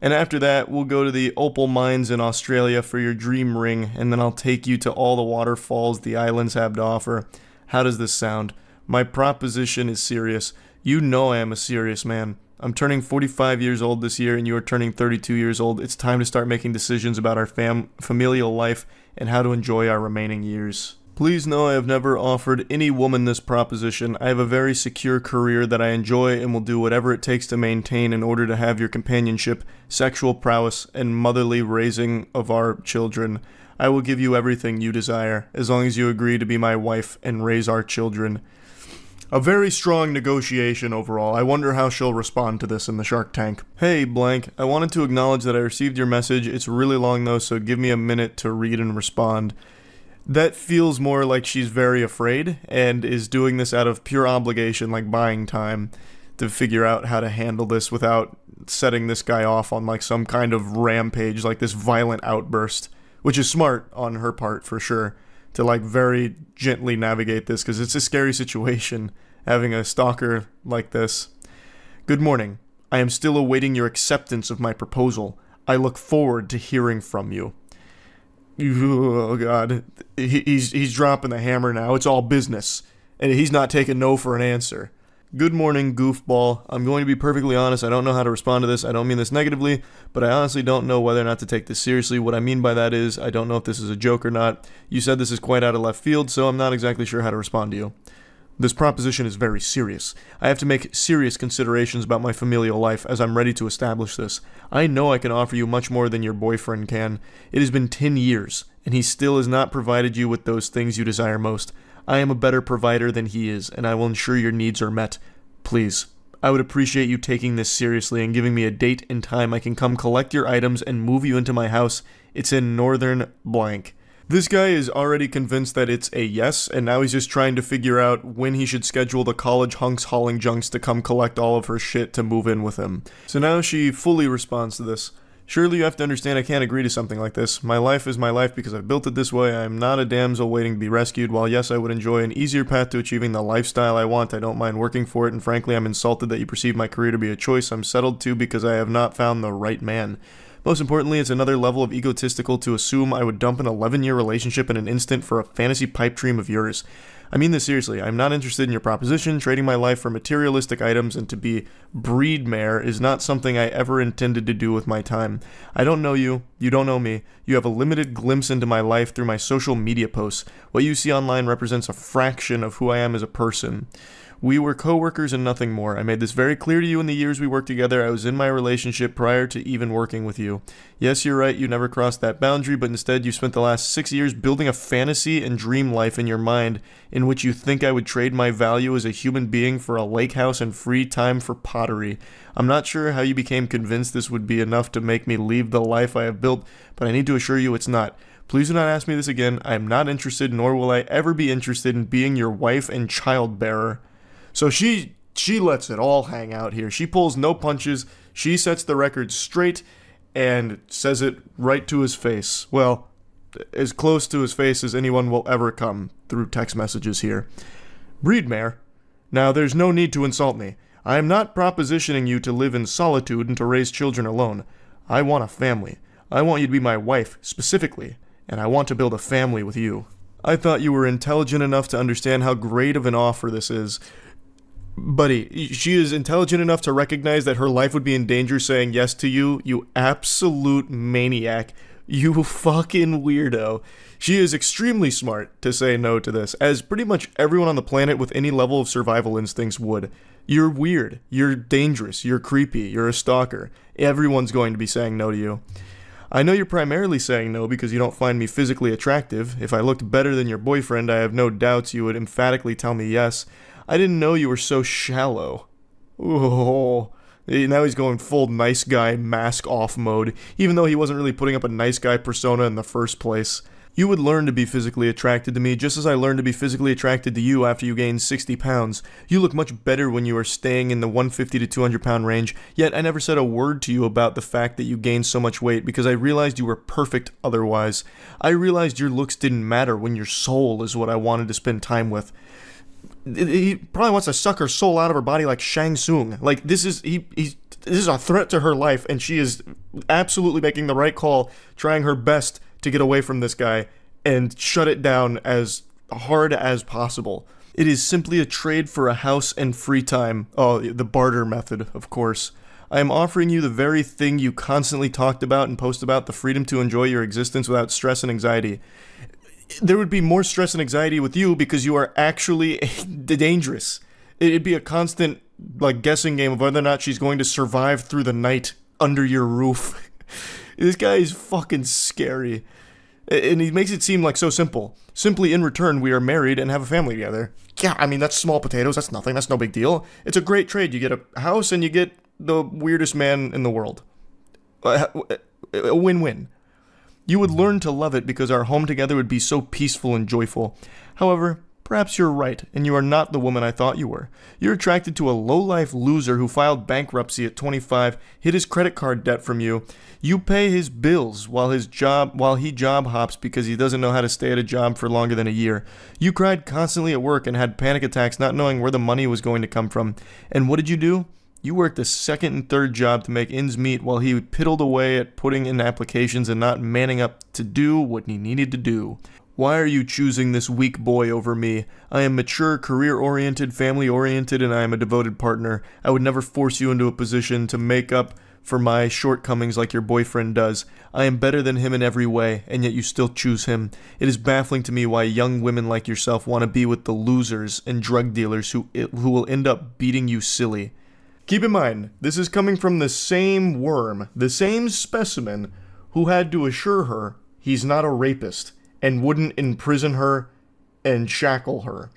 And after that, we'll go to the opal mines in Australia for your dream ring, and then I'll take you to all the waterfalls the islands have to offer. How does this sound? My proposition is serious. You know I am a serious man. I'm turning 45 years old this year, and you are turning 32 years old. It's time to start making decisions about our familial life and how to enjoy our remaining years. Please know I have never offered any woman this proposition. I have a very secure career that I enjoy and will do whatever it takes to maintain in order to have your companionship, sexual prowess, and motherly raising of our children. I will give you everything you desire, as long as you agree to be my wife and raise our children. A very strong negotiation overall. I wonder how she'll respond to this in the Shark Tank. Hey, blank. I wanted to acknowledge that I received your message. It's really long though, so give me a minute to read and respond. That feels more like she's very afraid and is doing this out of pure obligation, like buying time, to figure out how to handle this without setting this guy off on like some kind of rampage, like this violent outburst, which is smart on her part for sure. To like very gently navigate this, because it's a scary situation having a stalker like this. Good morning. I am still awaiting your acceptance of my proposal. I look forward to hearing from you. Oh god, he's dropping the hammer now. It's all business, and he's not taking no for an answer. Good morning, goofball. I'm going to be perfectly honest. I don't know how to respond to this. I don't mean this negatively, but I honestly don't know whether or not to take this seriously. What I mean by that is, I don't know if this is a joke or not. You said this is quite out of left field, so I'm not exactly sure how to respond to you. This proposition is very serious. I have to make serious considerations about my familial life as I'm ready to establish this. I know I can offer you much more than your boyfriend can. It has been 10 years, and he still has not provided you with those things you desire most. I am a better provider than he is, and I will ensure your needs are met. Please, I would appreciate you taking this seriously and giving me a date and time I can come collect your items and move you into my house. It's in northern blank. This guy is already convinced that it's a yes, and now he's just trying to figure out when he should schedule the college hunks hauling junks to come collect all of her shit to move in with him. So now she fully responds to this. Surely you have to understand I can't agree to something like this. My life is my life because I've built it this way. I am not a damsel waiting to be rescued. While yes, I would enjoy an easier path to achieving the lifestyle I want, I don't mind working for it, and frankly, I'm insulted that you perceive my career to be a choice I'm settled to because I have not found the right man. Most importantly, it's another level of egotistical to assume I would dump an 11-year relationship in an instant for a fantasy pipe dream of yours. I mean this seriously. I'm not interested in your proposition. Trading my life for materialistic items and to be breed mare is not something I ever intended to do with my time. I don't know you. You don't know me. You have a limited glimpse into my life through my social media posts. What you see online represents a fraction of who I am as a person. We were co-workers and nothing more. I made this very clear to you in the years we worked together. I was in my relationship prior to even working with you. Yes, you're right, you never crossed that boundary, but instead you spent the last 6 years building a fantasy and dream life in your mind in which you think I would trade my value as a human being for a lake house and free time for pottery. I'm not sure how you became convinced this would be enough to make me leave the life I have built, but I need to assure you it's not. Please do not ask me this again. I am not interested, nor will I ever be interested in being your wife and child bearer. So she lets it all hang out here. She pulls no punches. She sets the record straight and says it right to his face. Well, as close to his face as anyone will ever come through text messages here. Breedmare. Now, there's no need to insult me. I am not propositioning you to live in solitude and to raise children alone. I want a family. I want you to be my wife, specifically, and I want to build a family with you. I thought you were intelligent enough to understand how great of an offer this is. Buddy, she is intelligent enough to recognize that her life would be in danger saying yes to you, you absolute maniac. You fucking weirdo. She is extremely smart to say no to this, as pretty much everyone on the planet with any level of survival instincts would. You're weird. You're dangerous. You're creepy. You're a stalker. Everyone's going to be saying no to you. I know you're primarily saying no because you don't find me physically attractive. If I looked better than your boyfriend, I have no doubts you would emphatically tell me yes. I didn't know you were so shallow. Oh, now he's going full nice guy mask off mode, even though he wasn't really putting up a nice guy persona in the first place. You would learn to be physically attracted to me just as I learned to be physically attracted to you after you gained 60 pounds. You look much better when you are staying in the 150 to 200 pound range, yet I never said a word to you about the fact that you gained so much weight because I realized you were perfect otherwise. I realized your looks didn't matter when your soul is what I wanted to spend time with. He probably wants to suck her soul out of her body like Shang Tsung. Like, this is a threat to her life, and she is absolutely making the right call, trying her best to get away from this guy and shut it down as hard as possible. It is simply a trade for a house and free time. Oh, the barter method, of course. I am offering you the very thing you constantly talked about and post about, the freedom to enjoy your existence without stress and anxiety. There would be more stress and anxiety with you because you are actually dangerous. It'd be a constant, guessing game of whether or not she's going to survive through the night under your roof. This guy is fucking scary. And he makes it seem like so simple. Simply in return, we are married and have a family together. Yeah, I mean, that's small potatoes. That's nothing. That's no big deal. It's a great trade. You get a house and you get the weirdest man in the world. A win-win. You would learn to love it because our home together would be so peaceful and joyful. However, perhaps you're right, and you are not the woman I thought you were. You're attracted to a low-life loser who filed bankruptcy at 25, hid his credit card debt from you. You pay his bills while he job hops because he doesn't know how to stay at a job for longer than a year. You cried constantly at work and had panic attacks not knowing where the money was going to come from. And what did you do? You worked a second and third job to make ends meet while he piddled away at putting in applications and not manning up to do what he needed to do. Why are you choosing this weak boy over me? I am mature, career-oriented, family-oriented, and I am a devoted partner. I would never force you into a position to make up for my shortcomings like your boyfriend does. I am better than him in every way, and yet you still choose him. It is baffling to me why young women like yourself want to be with the losers and drug dealers who will end up beating you silly. Keep in mind, this is coming from the same worm, the same specimen, who had to assure her he's not a rapist and wouldn't imprison her and shackle her.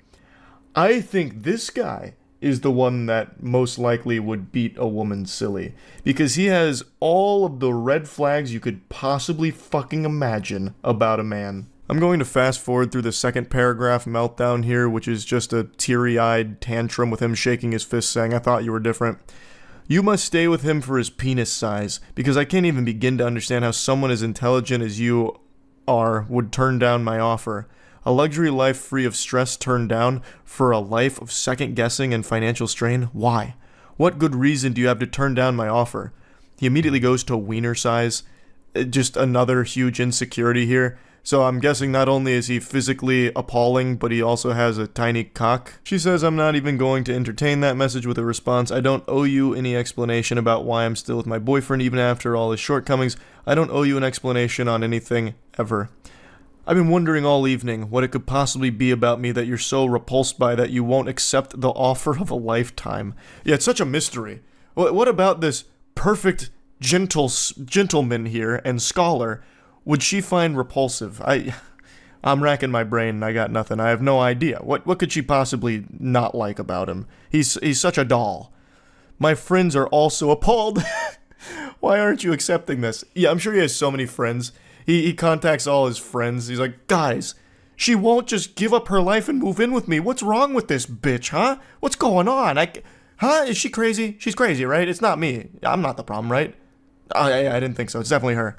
I think this guy is the one that most likely would beat a woman silly, because he has all of the red flags you could possibly fucking imagine about a man. I'm going to fast forward through the second paragraph meltdown here, which is just a teary-eyed tantrum with him shaking his fist saying, I thought you were different. You must stay with him for his penis size, because I can't even begin to understand how someone as intelligent as you are would turn down my offer. A luxury life free of stress turned down for a life of second guessing and financial strain? Why? What good reason do you have to turn down my offer? He immediately goes to wiener size. Just another huge insecurity here. So I'm guessing not only is he physically appalling, but he also has a tiny cock. She says, I'm not even going to entertain that message with a response. I don't owe you any explanation about why I'm still with my boyfriend even after all his shortcomings. I don't owe you an explanation on anything, ever. I've been wondering all evening what it could possibly be about me that you're so repulsed by that you won't accept the offer of a lifetime. Yeah, it's such a mystery. What about this perfect gentleman here and scholar would she find repulsive? I'm racking my brain and I got nothing. I have no idea. What could she possibly not like about him? He's such a doll. My friends are also appalled. Why aren't you accepting this? Yeah, I'm sure he has so many friends. He contacts all his friends. He's like, guys, she won't just give up her life and move in with me. What's wrong with this bitch, huh? What's going on? Huh? Is she crazy? She's crazy, right? It's not me. I'm not the problem, right? I didn't think so. It's definitely her.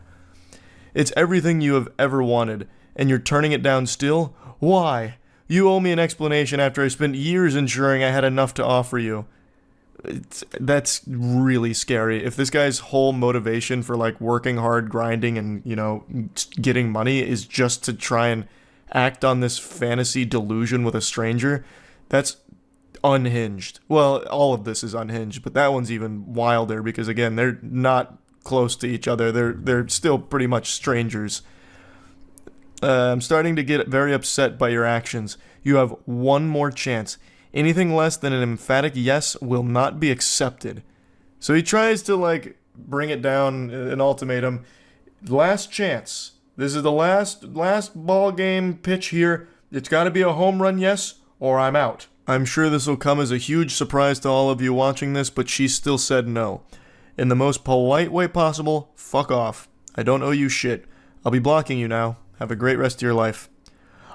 It's everything you have ever wanted, and you're turning it down still? Why? You owe me an explanation after I spent years ensuring I had enough to offer you. That's really scary. If this guy's whole motivation for, like, working hard, grinding, and, you know, getting money is just to try and act on this fantasy delusion with a stranger, that's unhinged. Well, all of this is unhinged, but that one's even wilder because, again, they're not close to each other. They're still pretty much strangers. I'm starting to get very upset by your actions. You have one more chance. Anything less than an emphatic yes will not be accepted. So he tries to, like, bring it down, an ultimatum. Last chance. This is the last ball game pitch here. It's got to be a home run yes, or I'm out. I'm sure this will come as a huge surprise to all of you watching this, but she still said no. In the most polite way possible, fuck off. I don't owe you shit. I'll be blocking you now. Have a great rest of your life.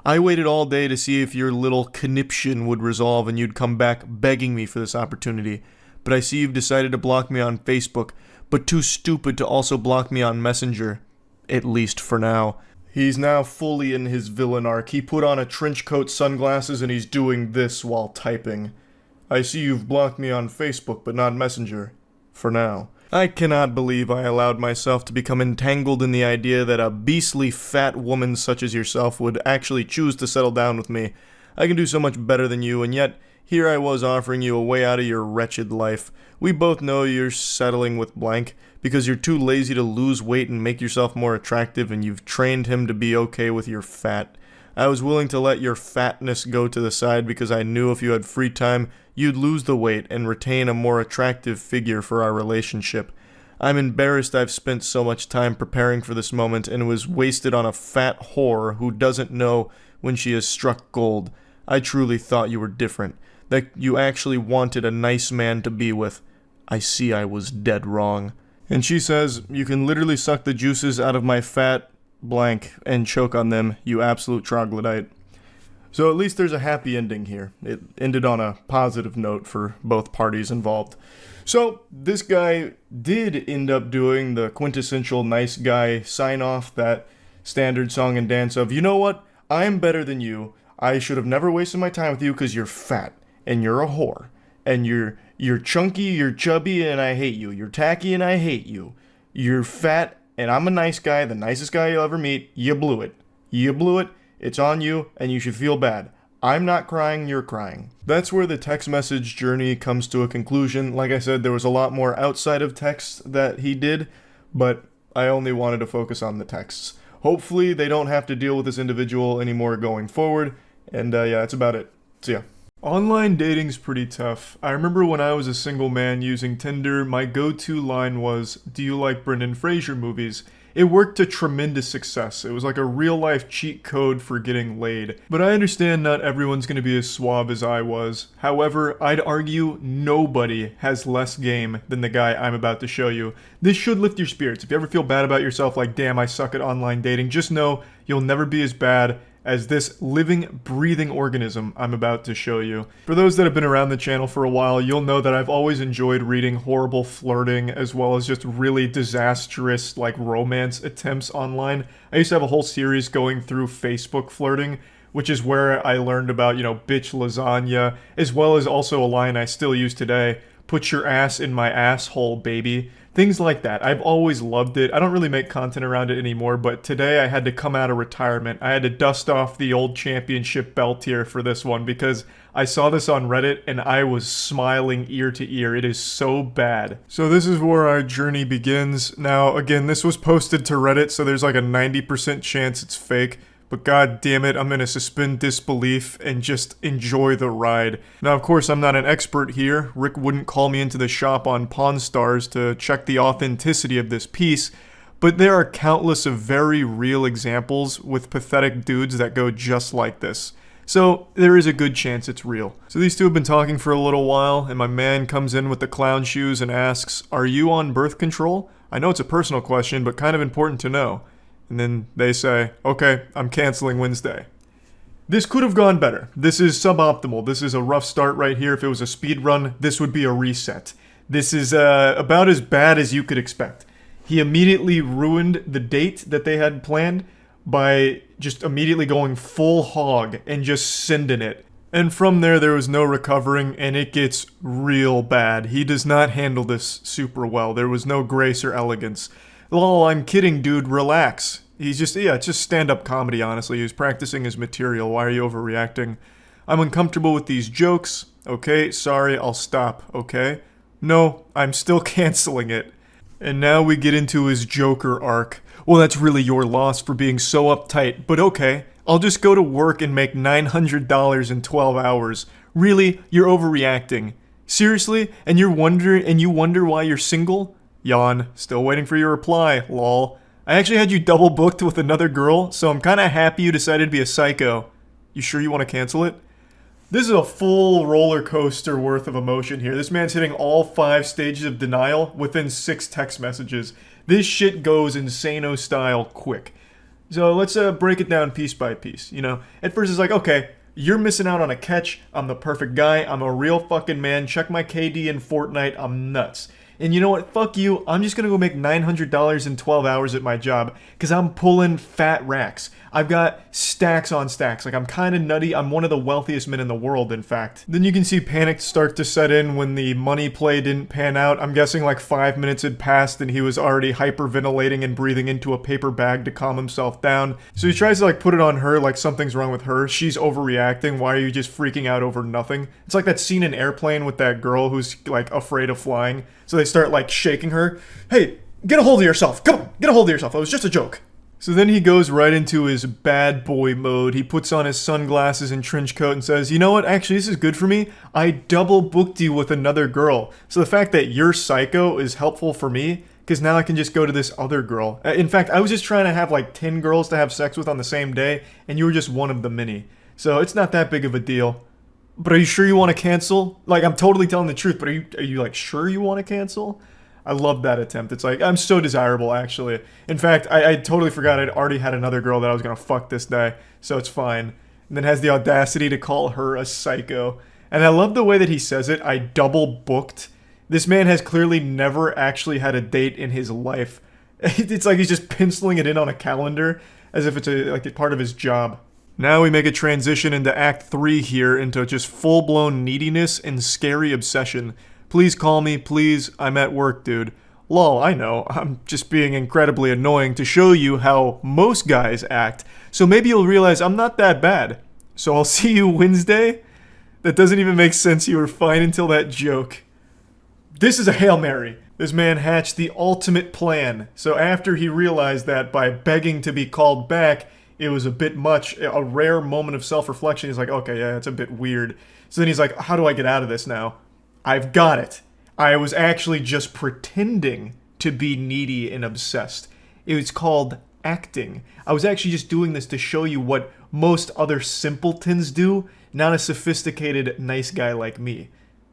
I waited all day to see if your little conniption would resolve and you'd come back begging me for this opportunity. But I see you've decided to block me on Facebook, but too stupid to also block me on Messenger. At least for now. He's now fully in his villain arc. He put on a trench coat, sunglasses, and he's doing this while typing. I see you've blocked me on Facebook, but not Messenger. For now. I cannot believe I allowed myself to become entangled in the idea that a beastly fat woman such as yourself would actually choose to settle down with me. I can do so much better than you, and yet here I was offering you a way out of your wretched life. We both know you're settling with blank because you're too lazy to lose weight and make yourself more attractive, and you've trained him to be okay with your fat. I was willing to let your fatness go to the side because I knew if you had free time, you'd lose the weight and retain a more attractive figure for our relationship. I'm embarrassed I've spent so much time preparing for this moment and was wasted on a fat whore who doesn't know when she has struck gold. I truly thought you were different, that you actually wanted a nice man to be with. I see I was dead wrong. And she says, you can literally suck the juices out of my fat blank and choke on them, you absolute troglodyte. So at least there's a happy ending here. It ended on a positive note for both parties involved. So this guy did end up doing the quintessential nice guy sign-off, that standard song and dance of, you know what, I'm better than you. I should have never wasted my time with you because you're fat, and you're a whore, and you're chunky, you're chubby, and I hate you. You're tacky, and I hate you. You're fat, and I'm a nice guy, the nicest guy you'll ever meet. You blew it. You blew it. It's on you, and you should feel bad. I'm not crying, you're crying. That's where the text message journey comes to a conclusion. Like I said, there was a lot more outside of text that he did, but I only wanted to focus on the texts. Hopefully they don't have to deal with this individual anymore going forward, and yeah, that's about it. See ya. Online dating's pretty tough. I remember when I was a single man using Tinder, my go-to line was, do you like Brendan Fraser movies? It worked to tremendous success. It was like a real-life cheat code for getting laid. But I understand not everyone's going to be as suave as I was. However, I'd argue nobody has less game than the guy I'm about to show you. This should lift your spirits. If you ever feel bad about yourself, like, damn, I suck at online dating, just know you'll never be as bad as this living, breathing organism I'm about to show you. For those that have been around the channel for a while, you'll know that I've always enjoyed reading horrible flirting as well as just really disastrous like romance attempts online. I used to have a whole series going through Facebook flirting, which is where I learned about, you know, bitch lasagna, as well as also a line I still use today, put your ass in my asshole, baby. Things like that. I've always loved it. I don't really make content around it anymore, but today I had to come out of retirement. I had to dust off the old championship belt here for this one because I saw this on Reddit and I was smiling ear to ear. It is so bad. So this is where our journey begins. Now, again, this was posted to Reddit, so there's like a 90% chance it's fake. But god damn it, I'm gonna suspend disbelief and just enjoy the ride. Now, of course, I'm not an expert here. Rick wouldn't call me into the shop on Pawn Stars to check the authenticity of this piece, but there are countless of very real examples with pathetic dudes that go just like this. So, there is a good chance it's real. So these two have been talking for a little while, and my man comes in with the clown shoes and asks, "Are you on birth control? I know it's a personal question, but kind of important to know." And then they say, "Okay, I'm canceling Wednesday." This could have gone better. This is suboptimal. This is a rough start right here. If it was a speed run, this would be a reset. This is about as bad as you could expect. He immediately ruined the date that they had planned by just immediately going full hog and just sending it. And from there was no recovering, and it gets real bad. He does not handle this super well. There was no grace or elegance. "Lol, I'm kidding, dude, relax." He's just, it's just stand-up comedy, honestly. He was practicing his material. Why are you overreacting? "I'm uncomfortable with these jokes." "Okay, sorry, I'll stop." "Okay." "No, I'm still canceling it." And now we get into his Joker arc. "Well, that's really your loss for being so uptight, but okay. I'll just go to work and make $900 in 12 hours. Really? You're overreacting. Seriously? And you wonder why you're single? Yawn. Still waiting for your reply. Lol. I actually had you double booked with another girl, so I'm kinda happy you decided to be a psycho. You sure you want to cancel it?" This is a full roller coaster worth of emotion here. This man's hitting all 5 stages of denial within 6 text messages. This shit goes insano style quick. So let's break it down piece by piece. You know, at first it's like, okay, you're missing out on a catch. I'm the perfect guy. I'm a real fucking man. Check my KD in Fortnite. I'm nuts. And you know what? Fuck you. I'm just gonna go make $900 in 12 hours at my job because I'm pulling fat racks. I've got stacks on stacks. Like, I'm kind of nutty. I'm one of the wealthiest men in the world, in fact. Then you can see panic start to set in when the money play didn't pan out. I'm guessing like 5 minutes had passed and he was already hyperventilating and breathing into a paper bag to calm himself down. So he tries to like put it on her like something's wrong with her. She's overreacting. Why are you just freaking out over nothing? It's like that scene in Airplane with that girl who's like afraid of flying. So they start like shaking her. "Hey, get a hold of yourself. Come on, get a hold of yourself. It was just a joke." So then he goes right into his bad boy mode. He puts on his sunglasses and trench coat and says, "You know what? Actually, this is good for me. I double booked you with another girl. So the fact that you're psycho is helpful for me because now I can just go to this other girl. In fact, I was just trying to have like 10 girls to have sex with on the same day, and you were just one of the many. So it's not that big of a deal. But are you sure you want to cancel? Like, I'm totally telling the truth, but are you like sure you want to cancel?" I love that attempt. It's like, I'm so desirable, actually. In fact, I totally forgot I'd already had another girl that I was going to fuck this day, so it's fine. And then has the audacity to call her a psycho. And I love the way that he says it. I double booked. This man has clearly never actually had a date in his life. It's like he's just penciling it in on a calendar as if it's like a part of his job. Now we make a transition into Act 3 here, into just full-blown neediness and scary obsession. "Please call me, please. I'm at work, dude." Lol, I know. I'm just being incredibly annoying to show you how most guys act. So maybe you'll realize I'm not that bad. "So I'll see you Wednesday?" That doesn't even make sense. You were fine until that joke. This is a Hail Mary. This man hatched the ultimate plan. So after he realized that by begging to be called back, it was a bit much, a rare moment of self-reflection, he's like, okay, yeah, it's a bit weird. So then he's like, how do I get out of this now? I've got it. I was actually just pretending to be needy and obsessed. It was called acting. I was actually just doing this to show you what most other simpletons do, not a sophisticated, nice guy like me.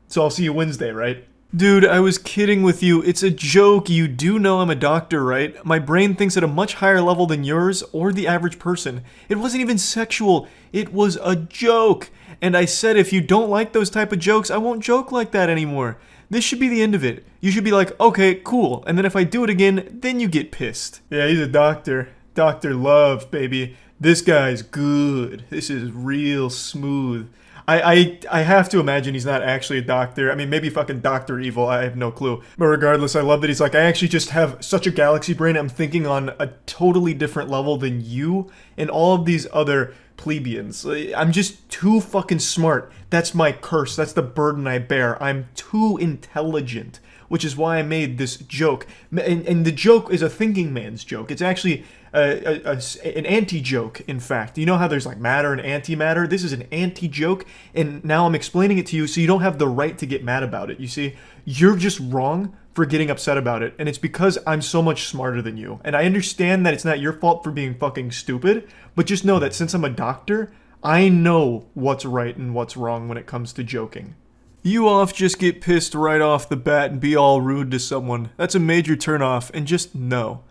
So I'll see you Wednesday, right? Dude, I was kidding with you. It's a joke. You do know I'm a doctor, right? My brain thinks at a much higher level than yours or the average person. It wasn't even sexual. It was a joke. And I said if you don't like those type of jokes, I won't joke like that anymore. This should be the end of it. You should be like, okay, cool. And then if I do it again, then you get pissed. Yeah, he's a doctor. Dr. Love, baby. This guy's good. This is real smooth. I have to imagine he's not actually a doctor. I mean, maybe fucking Dr. Evil. I have no clue. But regardless, I love that he's like, I actually just have such a galaxy brain. I'm thinking on a totally different level than you and all of these other plebeians. I'm just too fucking smart. That's my curse. That's the burden I bear. I'm too intelligent, which is why I made this joke. And the joke is a thinking man's joke. It's actually an anti-joke, in fact. You know how there's like matter and antimatter? This is an anti-joke, and now I'm explaining it to you so you don't have the right to get mad about it. You see, you're just wrong for getting upset about it, and it's because I'm so much smarter than you. And I understand that it's not your fault for being fucking stupid, but just know that since I'm a doctor, I know what's right and what's wrong when it comes to joking. You off just get pissed right off the bat and be all rude to someone. That's a major turnoff, and just know.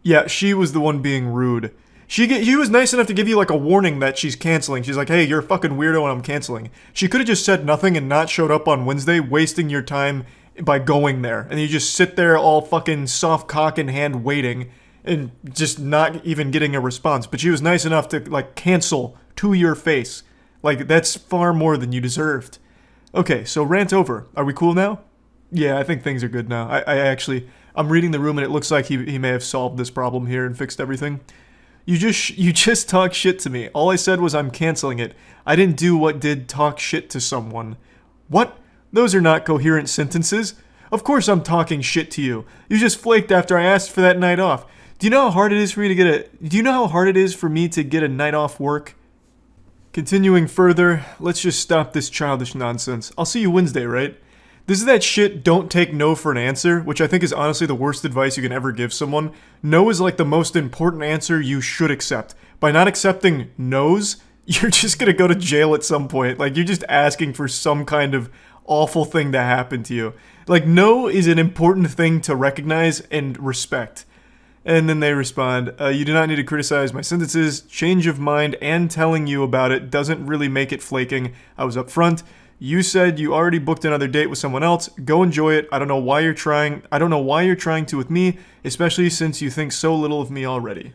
Yeah, she was the one being rude. She was nice enough to give you like a warning that she's canceling. She's like, hey, you're a fucking weirdo and I'm canceling. She could have just said nothing and not showed up on Wednesday, wasting your time by going there. And you just sit there all fucking soft cock in hand waiting and just not even getting a response. But she was nice enough to like cancel to your face. Like, that's far more than you deserved. Okay, so rant over. Are we cool now? Yeah, I think things are good now. I'm reading the room and it looks like he may have solved this problem here and fixed everything. You just talk shit to me. All I said was I'm canceling it. I didn't do what did talk shit to someone. What? Those are not coherent sentences. Of course I'm talking shit to you. You just flaked after I asked for that night off. Do you know how hard it is for me to get a night off work? Continuing further, let's just stop this childish nonsense. I'll see you Wednesday, right? This is that shit, don't take no for an answer, which I think is honestly the worst advice you can ever give someone. No is like the most important answer you should accept. By not accepting no's, you're just gonna go to jail at some point. Like, you're just asking for some kind of awful thing to happen to you. Like, no is an important thing to recognize and respect. And then they respond, you do not need to criticize my sentences. Change of mind and telling you about it doesn't really make it flaking. I was upfront. You said you already booked another date with someone else. Go enjoy it. I don't know why you're trying to with me, especially since you think so little of me already.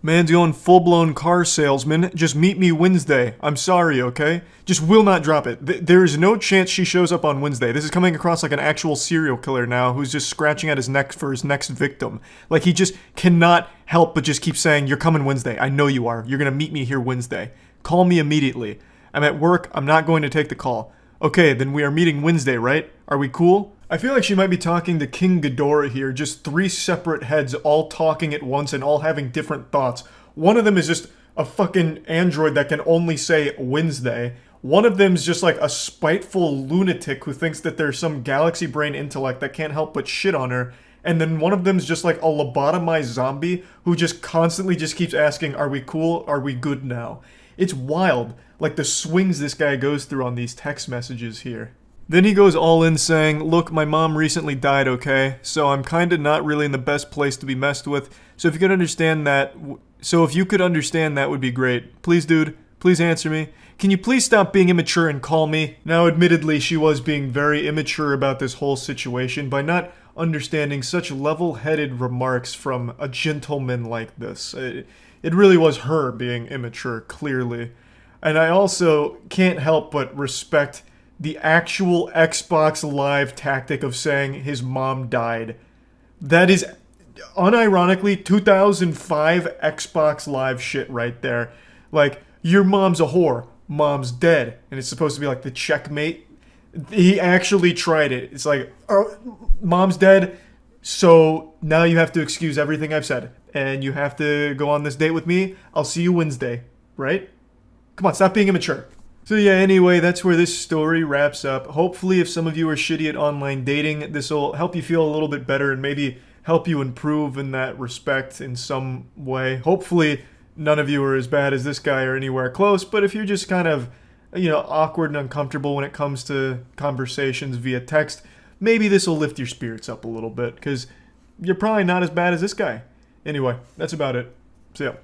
Man's going full-blown car salesman. Just meet me Wednesday. I'm sorry, okay? Just will not drop it. There is no chance she shows up on Wednesday. This is coming across like an actual serial killer now who's just scratching at his neck for his next victim. Like, he just cannot help but just keep saying, you're coming Wednesday. I know you are. You're gonna meet me here Wednesday. Call me immediately. I'm at work. I'm not going to take the call. Okay, then we are meeting Wednesday, right? Are we cool? I feel like she might be talking to King Ghidorah here, just three separate heads all talking at once and all having different thoughts. One of them is just a fucking android that can only say Wednesday. One of them's just like a spiteful lunatic who thinks that there's some galaxy brain intellect that can't help but shit on her. And then one of them's just like a lobotomized zombie who just constantly just keeps asking, are we cool? Are we good now? It's wild, like the swings this guy goes through on these text messages here. Then he goes all in saying, look, my mom recently died, okay? So I'm kinda not really in the best place to be messed with. So if you could understand that would be great. Please, dude, please answer me. Can you please stop being immature and call me? Now, admittedly, she was being very immature about this whole situation by not understanding such level-headed remarks from a gentleman like this. It really was her being immature, clearly. And I also can't help but respect the actual Xbox Live tactic of saying his mom died. That is unironically 2005 Xbox Live shit right there. Like, your mom's a whore, mom's dead, and it's supposed to be like the checkmate. He actually tried it. It's like, oh, mom's dead, so now you have to excuse everything I've said, and you have to go on this date with me. I'll see you Wednesday, right? Come on, stop being immature. So yeah, anyway, that's where this story wraps up. Hopefully, if some of you are shitty at online dating, this will help you feel a little bit better and maybe help you improve in that respect in some way. Hopefully, none of you are as bad as this guy or anywhere close, but if you're just kind of, awkward and uncomfortable when it comes to conversations via text, maybe this will lift your spirits up a little bit, because you're probably not as bad as this guy. Anyway, that's about it. See ya.